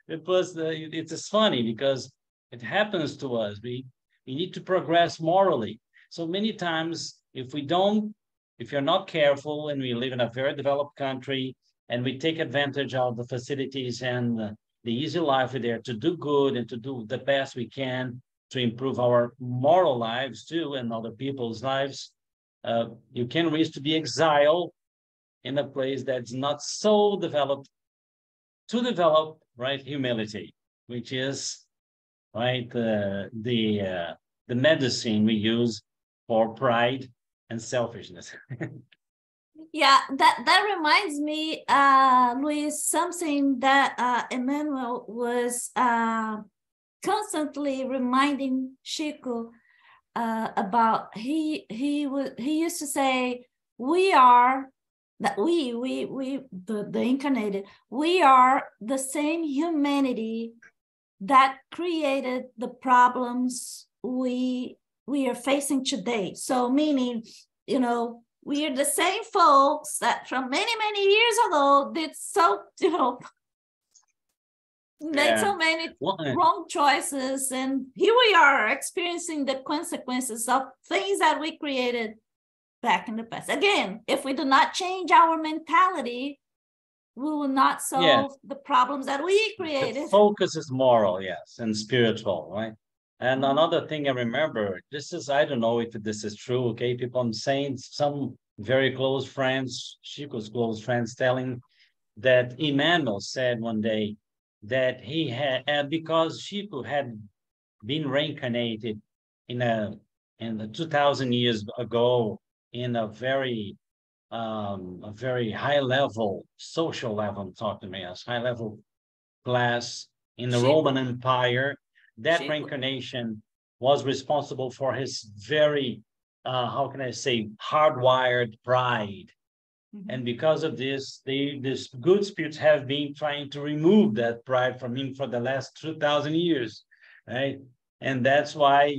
It's funny because it happens to us. We need to progress morally. So many times, if you're not careful and we live in a very developed country and we take advantage of the facilities and the easy life there to do good and to do the best we can to improve our moral lives too and other people's lives, you can reach to be exiled in a place that's not so developed to develop, right, humility, which is, right, the medicine we use for pride and selfishness. Yeah, that reminds me, Luis, something that Emmanuel was constantly reminding Chico about. He used to say, we are that the incarnated, we are the same humanity that created the problems we are facing today. So meaning, you know, we are the same folks that from many, many years ago did so, you know, made so many wrong choices. And here we are experiencing the consequences of things that we created back in the past. Again, if we do not change our mentality, we will not solve the problems that we created. The focus is moral, yes, and spiritual, right? And another thing I remember, I don't know if this is true, okay, people, I'm saying some very close friends, Chico's close friends, telling that Emmanuel said one day that he had, because Chico had been reincarnated in the 2000 years ago in a very high level, social level, I'm talking about, high level class in the Roman Empire. That reincarnation was responsible for his very, how can I say, hardwired pride. And because of this, these good spirits have been trying to remove that pride from him for the last 2,000 years, right? And that's why,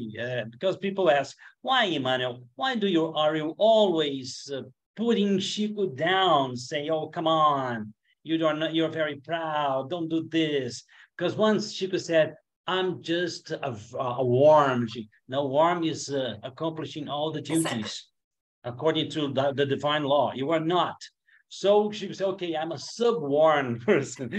because people ask, why, Emmanuel? Why are you always putting Chico down, saying, "Oh, come on, you're very proud. Don't do this." Because once Chico said, "I'm just a worm." No, worm is accomplishing all the duties according to the divine law. You are not. So she would say, "Okay, I'm a sub-worm person."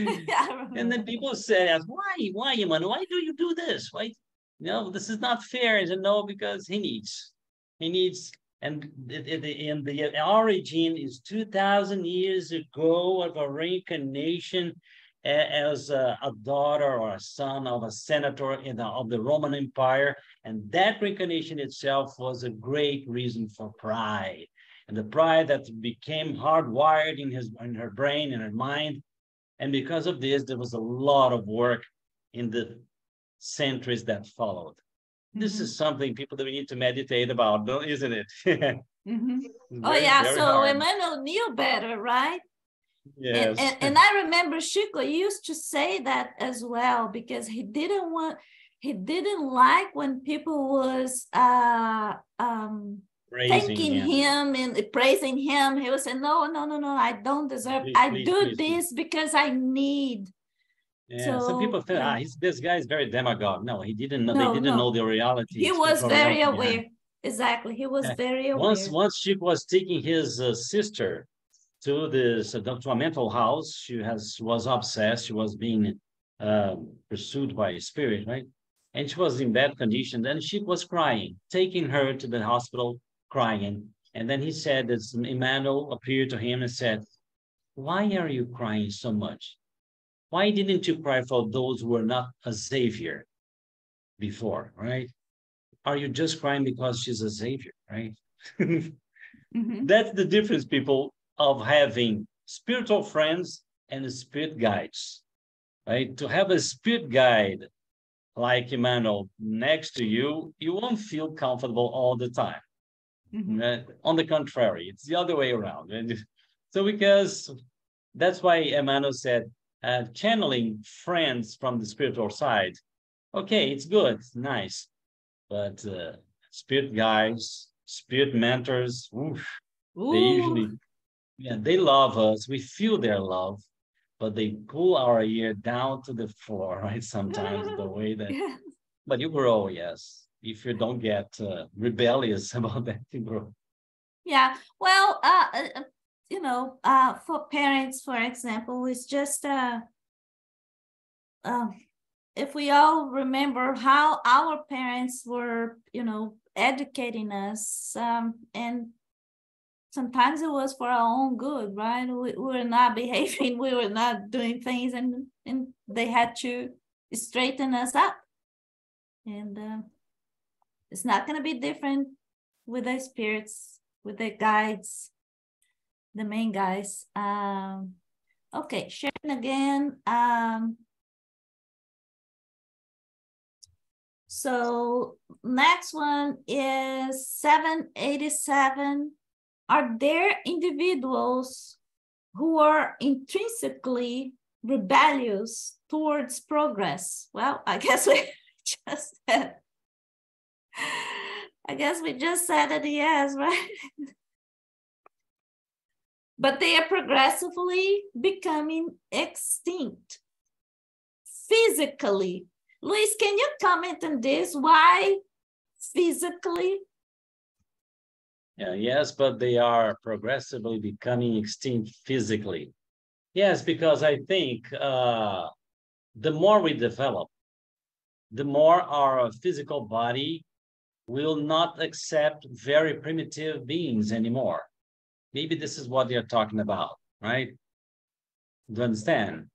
And then people say, why, Emmanuel? Why do you do this? Why? No, this is not fair. I said, no, because he needs, and the origin is 2,000 years ago of a reincarnation as a daughter or a son of a senator of the Roman Empire. And that reincarnation itself was a great reason for pride. And the pride that became hardwired in her brain and her mind. And because of this, there was a lot of work in the centuries that followed. This is something people that we need to meditate about, isn't it? Oh, yeah. So hard. Emmanuel knew better, right? Yes. And I remember Chico used to say that as well, because he didn't like when people was thanking him and praising him. He was saying, no, I don't deserve. I do this because I need. Yeah, so, some people think, this guy is very demagogue. No, he didn't know. They didn't know the reality. He was very aware. Exactly, he was very aware. Once Chico was taking his sister to a mental house. She was obsessed. She was being pursued by a spirit, right? And she was in bad condition. And she was crying, taking her to the hospital, crying. And then he said that Emmanuel appeared to him and said, "Why are you crying so much? Why didn't you cry for those who were not a savior before, right? Are you just crying because she's a savior, right?" That's the difference, people, of having spiritual friends and spirit guides, right? To have a spirit guide like Emmanuel next to you, you won't feel comfortable all the time. Right? On the contrary, it's the other way around. And so because that's why Emmanuel said, channeling friends from the spiritual side, okay, it's good, it's nice, but spirit guides, spirit mentors, they usually, they love us. We feel their love, but they pull our ear down to the floor, right? Sometimes the way that, but you grow, yes. If you don't get rebellious about that, you grow. Yeah, well, for parents, for example, it's just if we all remember how our parents were, educating us, and sometimes it was for our own good, right? We were not behaving, we were not doing things, and they had to straighten us up. And it's not going to be different with the spirits, with the guides, the main guys. Okay, sharing again. So next one is 787. Are there individuals who are intrinsically rebellious towards progress? Well, I guess we just said. That yes, right? But they are progressively becoming extinct physically. Luis, can you comment on this? Why physically? Yes, but they are progressively becoming extinct physically. Yes, because I think the more we develop, the more our physical body will not accept very primitive beings anymore. Maybe this is what they're talking about, right? Do you understand?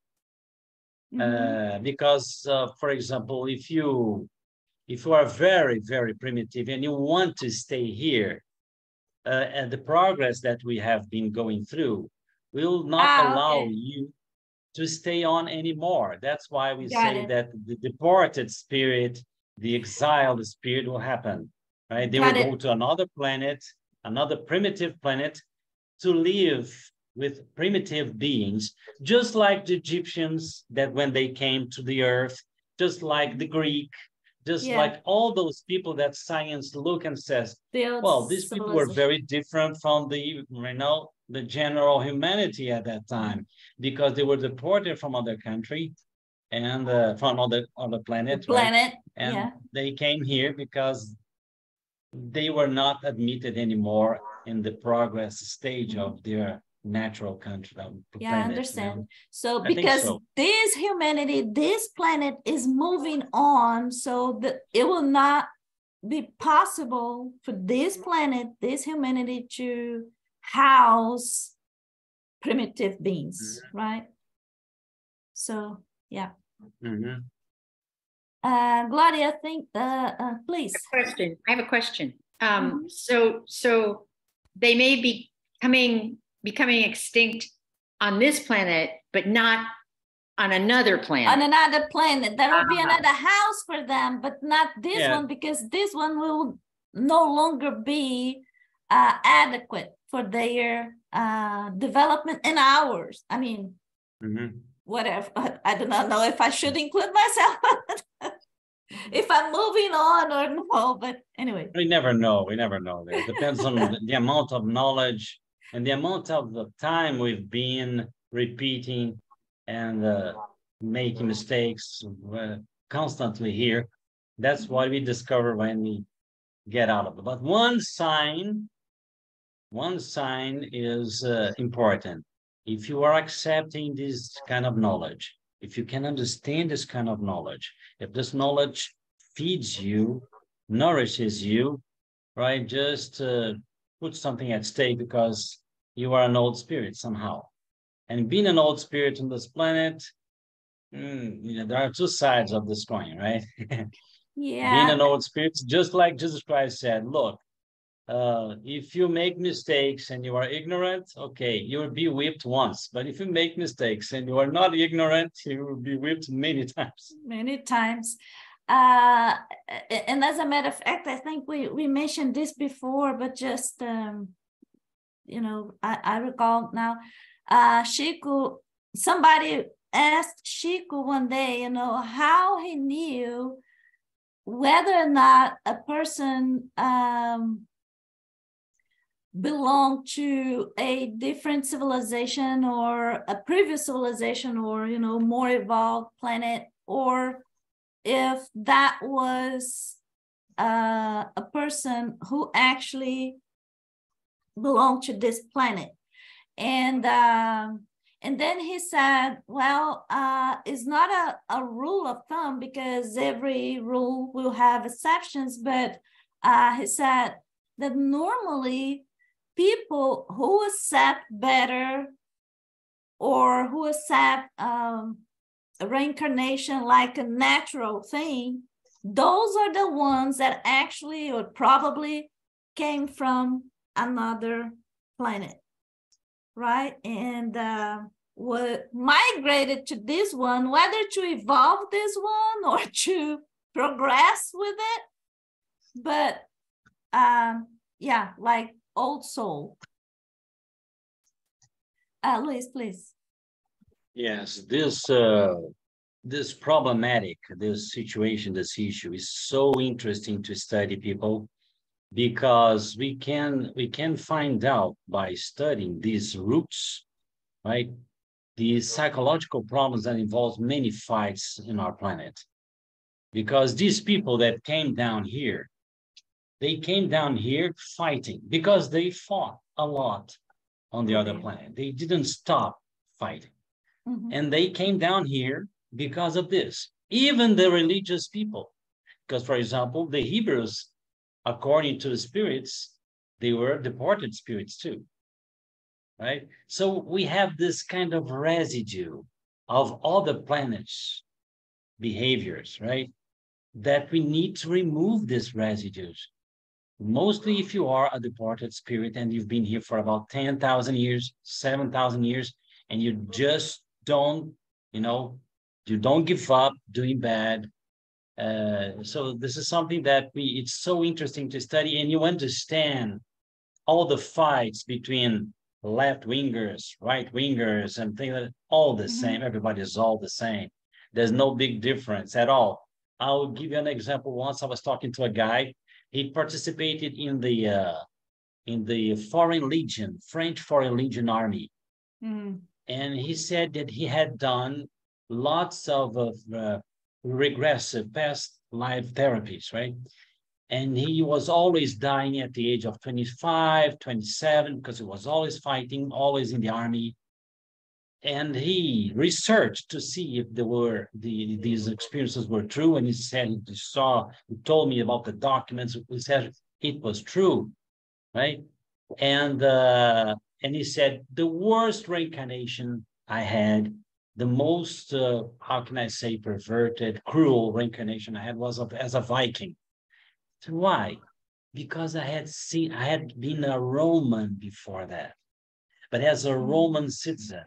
Because, for example, if you are very, very primitive and you want to stay here, and the progress that we have been going through will not allow you to stay on anymore. That's why we say that the departed spirit the exiled spirit will happen, right? They will go to another planet, another primitive planet, to live with primitive beings, just like the Egyptians that when they came to the earth, just like the Greek, just like all those people that science look and says, well, these people were very different from the, the general humanity at that time, because they were deported from other country and from other planet, right? And they came here because they were not admitted anymore in the progress stage of their natural country. Yeah, planet, I understand. So because this humanity, this planet is moving on, so that it will not be possible for this planet, this humanity, to house primitive beings, right? So yeah. Gloria, I think please. I have a question. So they may be becoming extinct on this planet, but not on another planet. On another planet, there will be another house for them, but not this one, because this one will no longer be adequate for their development and ours. I mean, whatever. I do not know if I should include myself. If I'm moving on or no, but anyway. We never know. It depends on the amount of knowledge and the amount of the time we've been repeating and making mistakes constantly here. That's what we discover when we get out of it. But one sign is important. If you are accepting this kind of knowledge, if you can understand this kind of knowledge, if this knowledge feeds you, nourishes you, right? Just put something at stake because you are an old spirit somehow. And being an old spirit on this planet, there are two sides of this coin, right? Being an old spirit, just like Jesus Christ said, look, if you make mistakes and you are ignorant, okay, you will be whipped once. But if you make mistakes and you are not ignorant, you will be whipped many times. Many times. And as a matter of fact, I think we mentioned this before, but just, I recall now, Chico, somebody asked Chico one day, how he knew whether or not a person belonged to a different civilization or a previous civilization or, more evolved planet, or if that was a person who actually belonged to this planet. And then he said, well, it's not a rule of thumb because every rule will have exceptions, but he said that normally people who accept better or who accept reincarnation like a natural thing, those are the ones that actually or probably came from another planet, right? And what migrated to this one, whether to evolve this one or to progress with it, but like old soul. Luis, please. Yes, this problematic, this situation, this issue is so interesting to study, people, because we can find out by studying these roots, right? These psychological problems that involve many fights in our planet. Because these people that came down here, they came down here fighting because they fought a lot on the other planet. They didn't stop fighting. And they came down here because of this. Even the religious people, because, for example, the Hebrews, according to the spirits, they were deported spirits too, right? So we have this kind of residue of all the planets' behaviors, right? That we need to remove these residues. Mostly if you are a deported spirit and you've been here for about 10,000 years, 7,000 years, and you just don't, you don't give up doing bad, So this is something that it's so interesting to study, and you understand all the fights between left wingers, right wingers, and things like that, all the same. Everybody is all the same. There's no big difference at all. I'll give you an example. Once I was talking to a guy. He participated in the Foreign Legion, French Foreign Legion Army. And he said that he had done lots of regressive past life therapies, right? And he was always dying at the age of 25, 27, because he was always fighting, always in the army. And he researched to see if there were these experiences were true. And he said he told me about the documents. He said it was true, right? And he said the worst reincarnation I had, the most how can I say, perverted, cruel reincarnation I had was as a Viking. So why? Because I had been a Roman before that, but as a Roman citizen,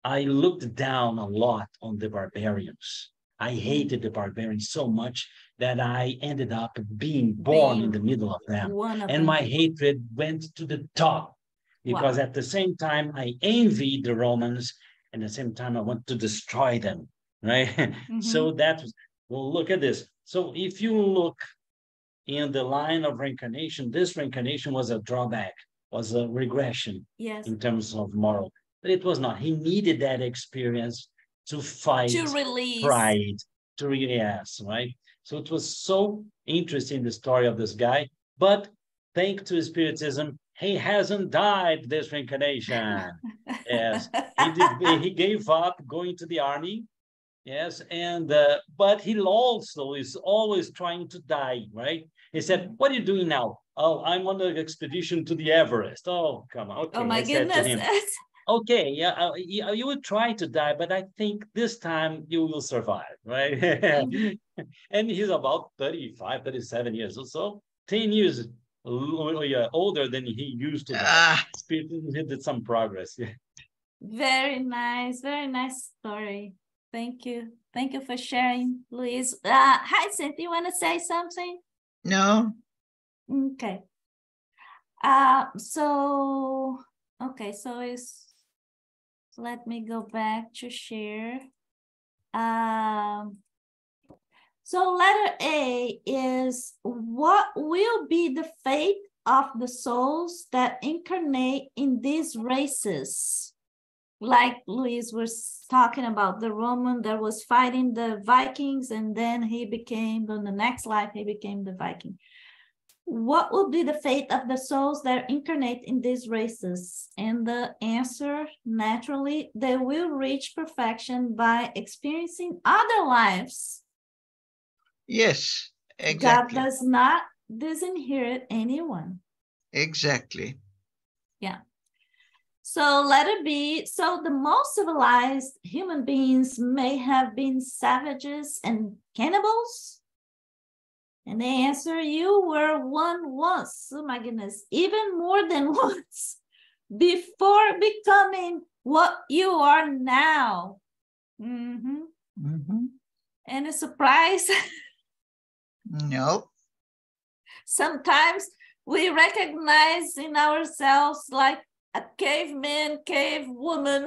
I looked down a lot on the barbarians. I hated the barbarians so much that I ended up being born in the middle of them. And my hatred went to the top, because at the same time, I envied the Romans, and at the same time, I want to destroy them, right? So that was, well, look at this. So if you look in the line of reincarnation, this reincarnation was a drawback, was a regression in terms of moral. But it was not. He needed that experience to fight, to release pride, right? So it was so interesting, the story of this guy. But thanks to Spiritism, he hasn't died this reincarnation. Yes, he gave up going to the army. Yes, and but he also is always trying to die, right? He said, "What are you doing now?" "Oh, I'm on an expedition to the Everest." "Oh, come on." Okay, oh my I said to him, goodness. "Okay, yeah, you will try to die, but I think this time you will survive," right? And he's about 35, 37 years or so, 10 years older than he used to be. He did some progress. Very nice story. Thank you for sharing, Luis. Hi, Cynthia, you want to say something? No. Okay. So let me go back to share. So letter A is, what will be the fate of the souls that incarnate in these races? Like Luis was talking about, the Roman that was fighting the Vikings, and then in the next life, he became the Viking. What will be the fate of the souls that incarnate in these races? And the answer, naturally, they will reach perfection by experiencing other lives. Yes, exactly. God does not disinherit anyone. Exactly. Yeah. So letter B, so the most civilized human beings may have been savages and cannibals. And the answer, you were one once. Oh my goodness, even more than once, before becoming what you are now. Any surprise? No. Sometimes we recognize in ourselves like a caveman, cave woman.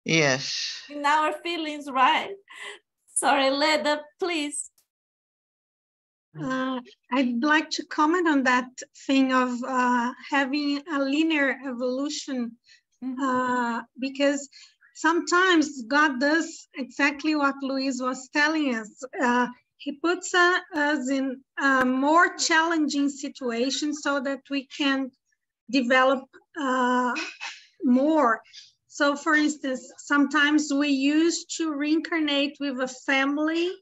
Yes. In our feelings, right? Sorry, Leda, please. I'd like to comment on that thing of having a linear evolution, because sometimes God does exactly what Luis was telling us. He puts us in more challenging situations so that we can develop more. So for instance, sometimes we used to reincarnate with a family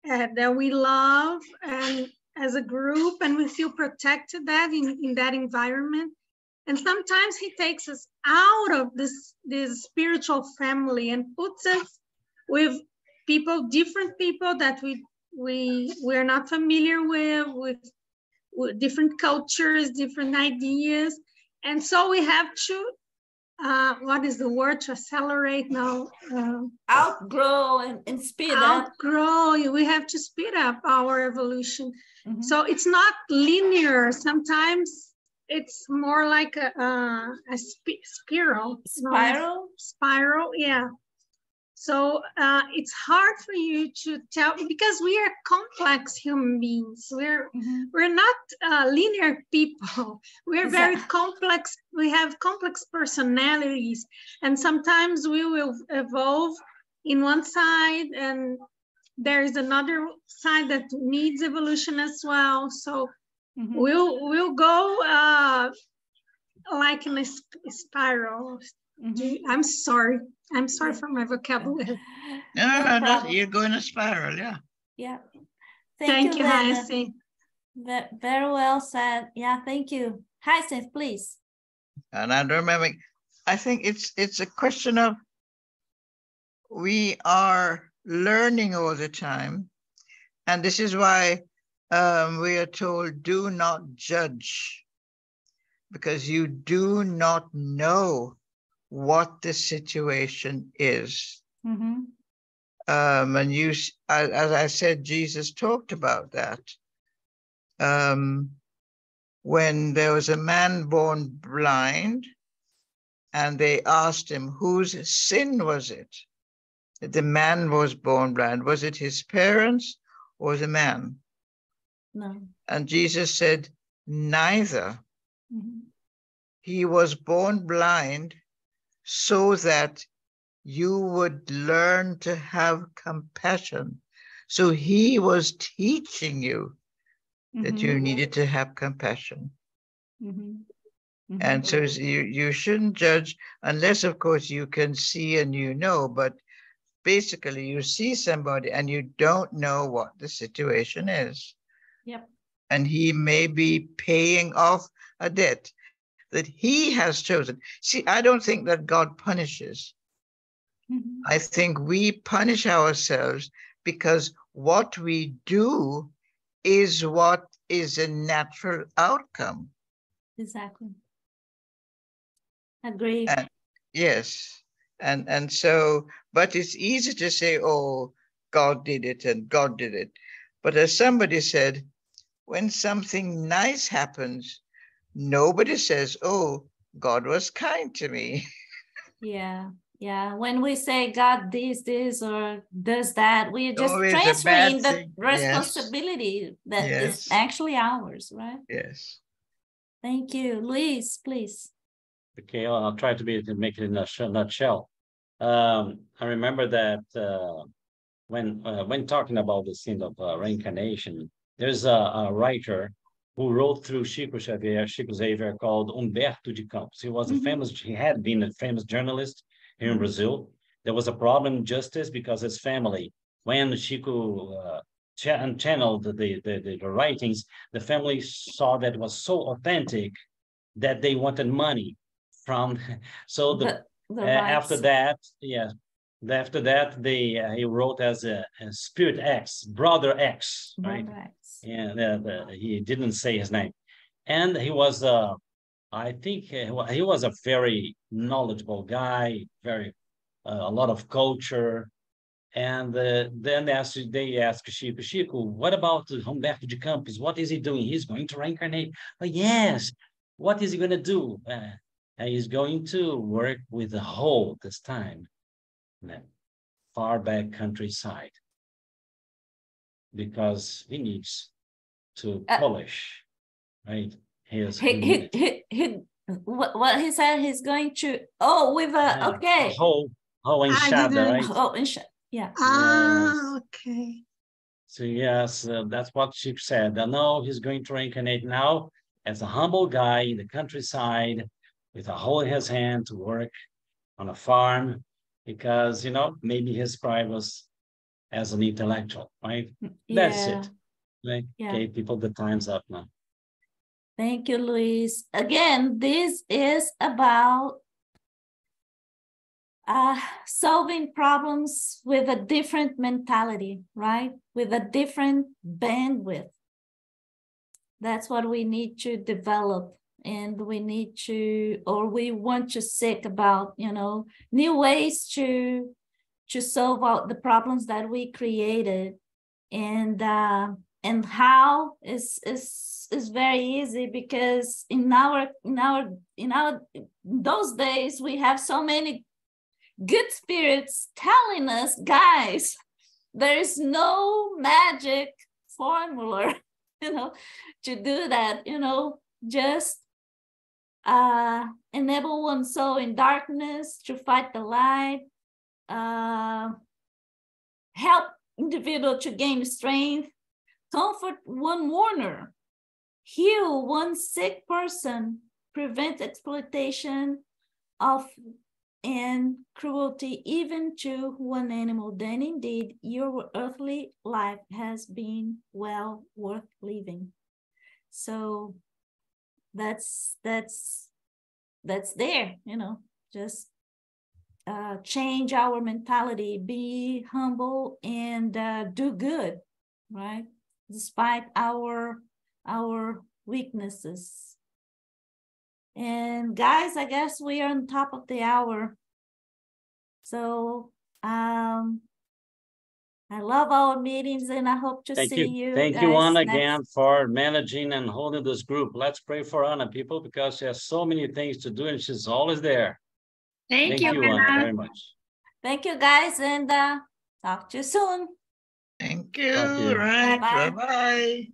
that we love and as a group, and we feel protected in that environment. And sometimes he takes us out of this spiritual family and puts us with different people that we're not familiar with different cultures, different ideas. And so we have to what is the word, to accelerate now? Outgrow and speed up. Outgrow, we have to speed up our evolution. So it's not linear. Sometimes it's more like a spiral. Spiral, yeah. So it's hard for you to tell, because we are complex human beings. We're not linear people. We're very complex. We have complex personalities, and sometimes we will evolve in one side, and there is another side that needs evolution as well. So we'll go like in a spiral. I'm sorry for my vocabulary. No, you're going to spiral, yeah. Yeah. Thank you, Hyacinth. Very well said. Yeah, thank you. Hyacinth, please. And I'm remembering, I think it's a question of, we are learning all the time. And this is why we are told, do not judge, because you do not know what the situation is. And you, as I said, Jesus talked about that. When there was a man born blind, and they asked him, whose sin was it that the man was born blind? Was it his parents or the man? No. And Jesus said, neither. He was born blind so that you would learn to have compassion. So he was teaching you that you needed to have compassion. And so you shouldn't judge unless, of course, you can see and you know, but basically you see somebody and you don't know what the situation is. Yep. And he may be paying off a debt that he has chosen. See, I don't think that God punishes. I think we punish ourselves because what we do is what is a natural outcome. Exactly. Agree. Yes. And so, but it's easy to say, oh, God did it and God did it. But as somebody said, when something nice happens, nobody says, oh, God was kind to me. Yeah. Yeah. When we say God this or does that, we are just Always transferring the responsibility that Yes. is actually ours, right? Yes. Thank you. Luis, please. Okay, I'll try to make it in a nutshell. I remember that when talking about the scene of reincarnation, there's a writer who wrote through Chico Xavier called Humberto de Campos. He had been a famous journalist here in Brazil. There was a problem in justice because his family, when Chico channeled the writings, the family saw that it was so authentic that they wanted money from. So after that, he wrote as a Spirit X, Brother X, right? And he didn't say his name, and he was I think he was a very knowledgeable guy, very a lot of culture. And then they asked Chico, what about Humberto de Campos? What is he doing? He's going to reincarnate. But yes, what is he going to do? He's going to work with the whole this time, in that far back countryside, because he needs to polish, right? What he said, he's going to with a okay whole enxada, right? Yeah. Okay. So yes, that's what she said. No, he's going to reincarnate now as a humble guy in the countryside with a hole in his hand to work on a farm, because maybe his pride was as an intellectual, right? Yeah. That's it. Right? Yeah. Okay, people, the time's up now. Thank you, Luis. Again, this is about solving problems with a different mentality, right? With a different bandwidth. That's what we need to develop and we need to, or we want to seek about, you know, new ways to solve out the problems that we created. And how is very easy, because in those days we have so many good spirits telling us, guys, there is no magic formula, you know, to do that. You know, just enable one soul in darkness to fight the light, help individual to gain strength, comfort one mourner, heal one sick person, prevent exploitation of and cruelty even to one animal, then indeed your earthly life has been well worth living. So that's there, you know, just change our mentality, be humble, and do good, right? Despite our weaknesses. And guys, I guess we are on top of the hour. So I love our meetings, and I hope to see you. Thank you, Anna, again for managing and holding this group. Let's pray for Anna, people, because she has so many things to do and she's always there. Thank you, Anna, very much. Thank you, guys, and talk to you soon. Thank you. Right. Bye-bye.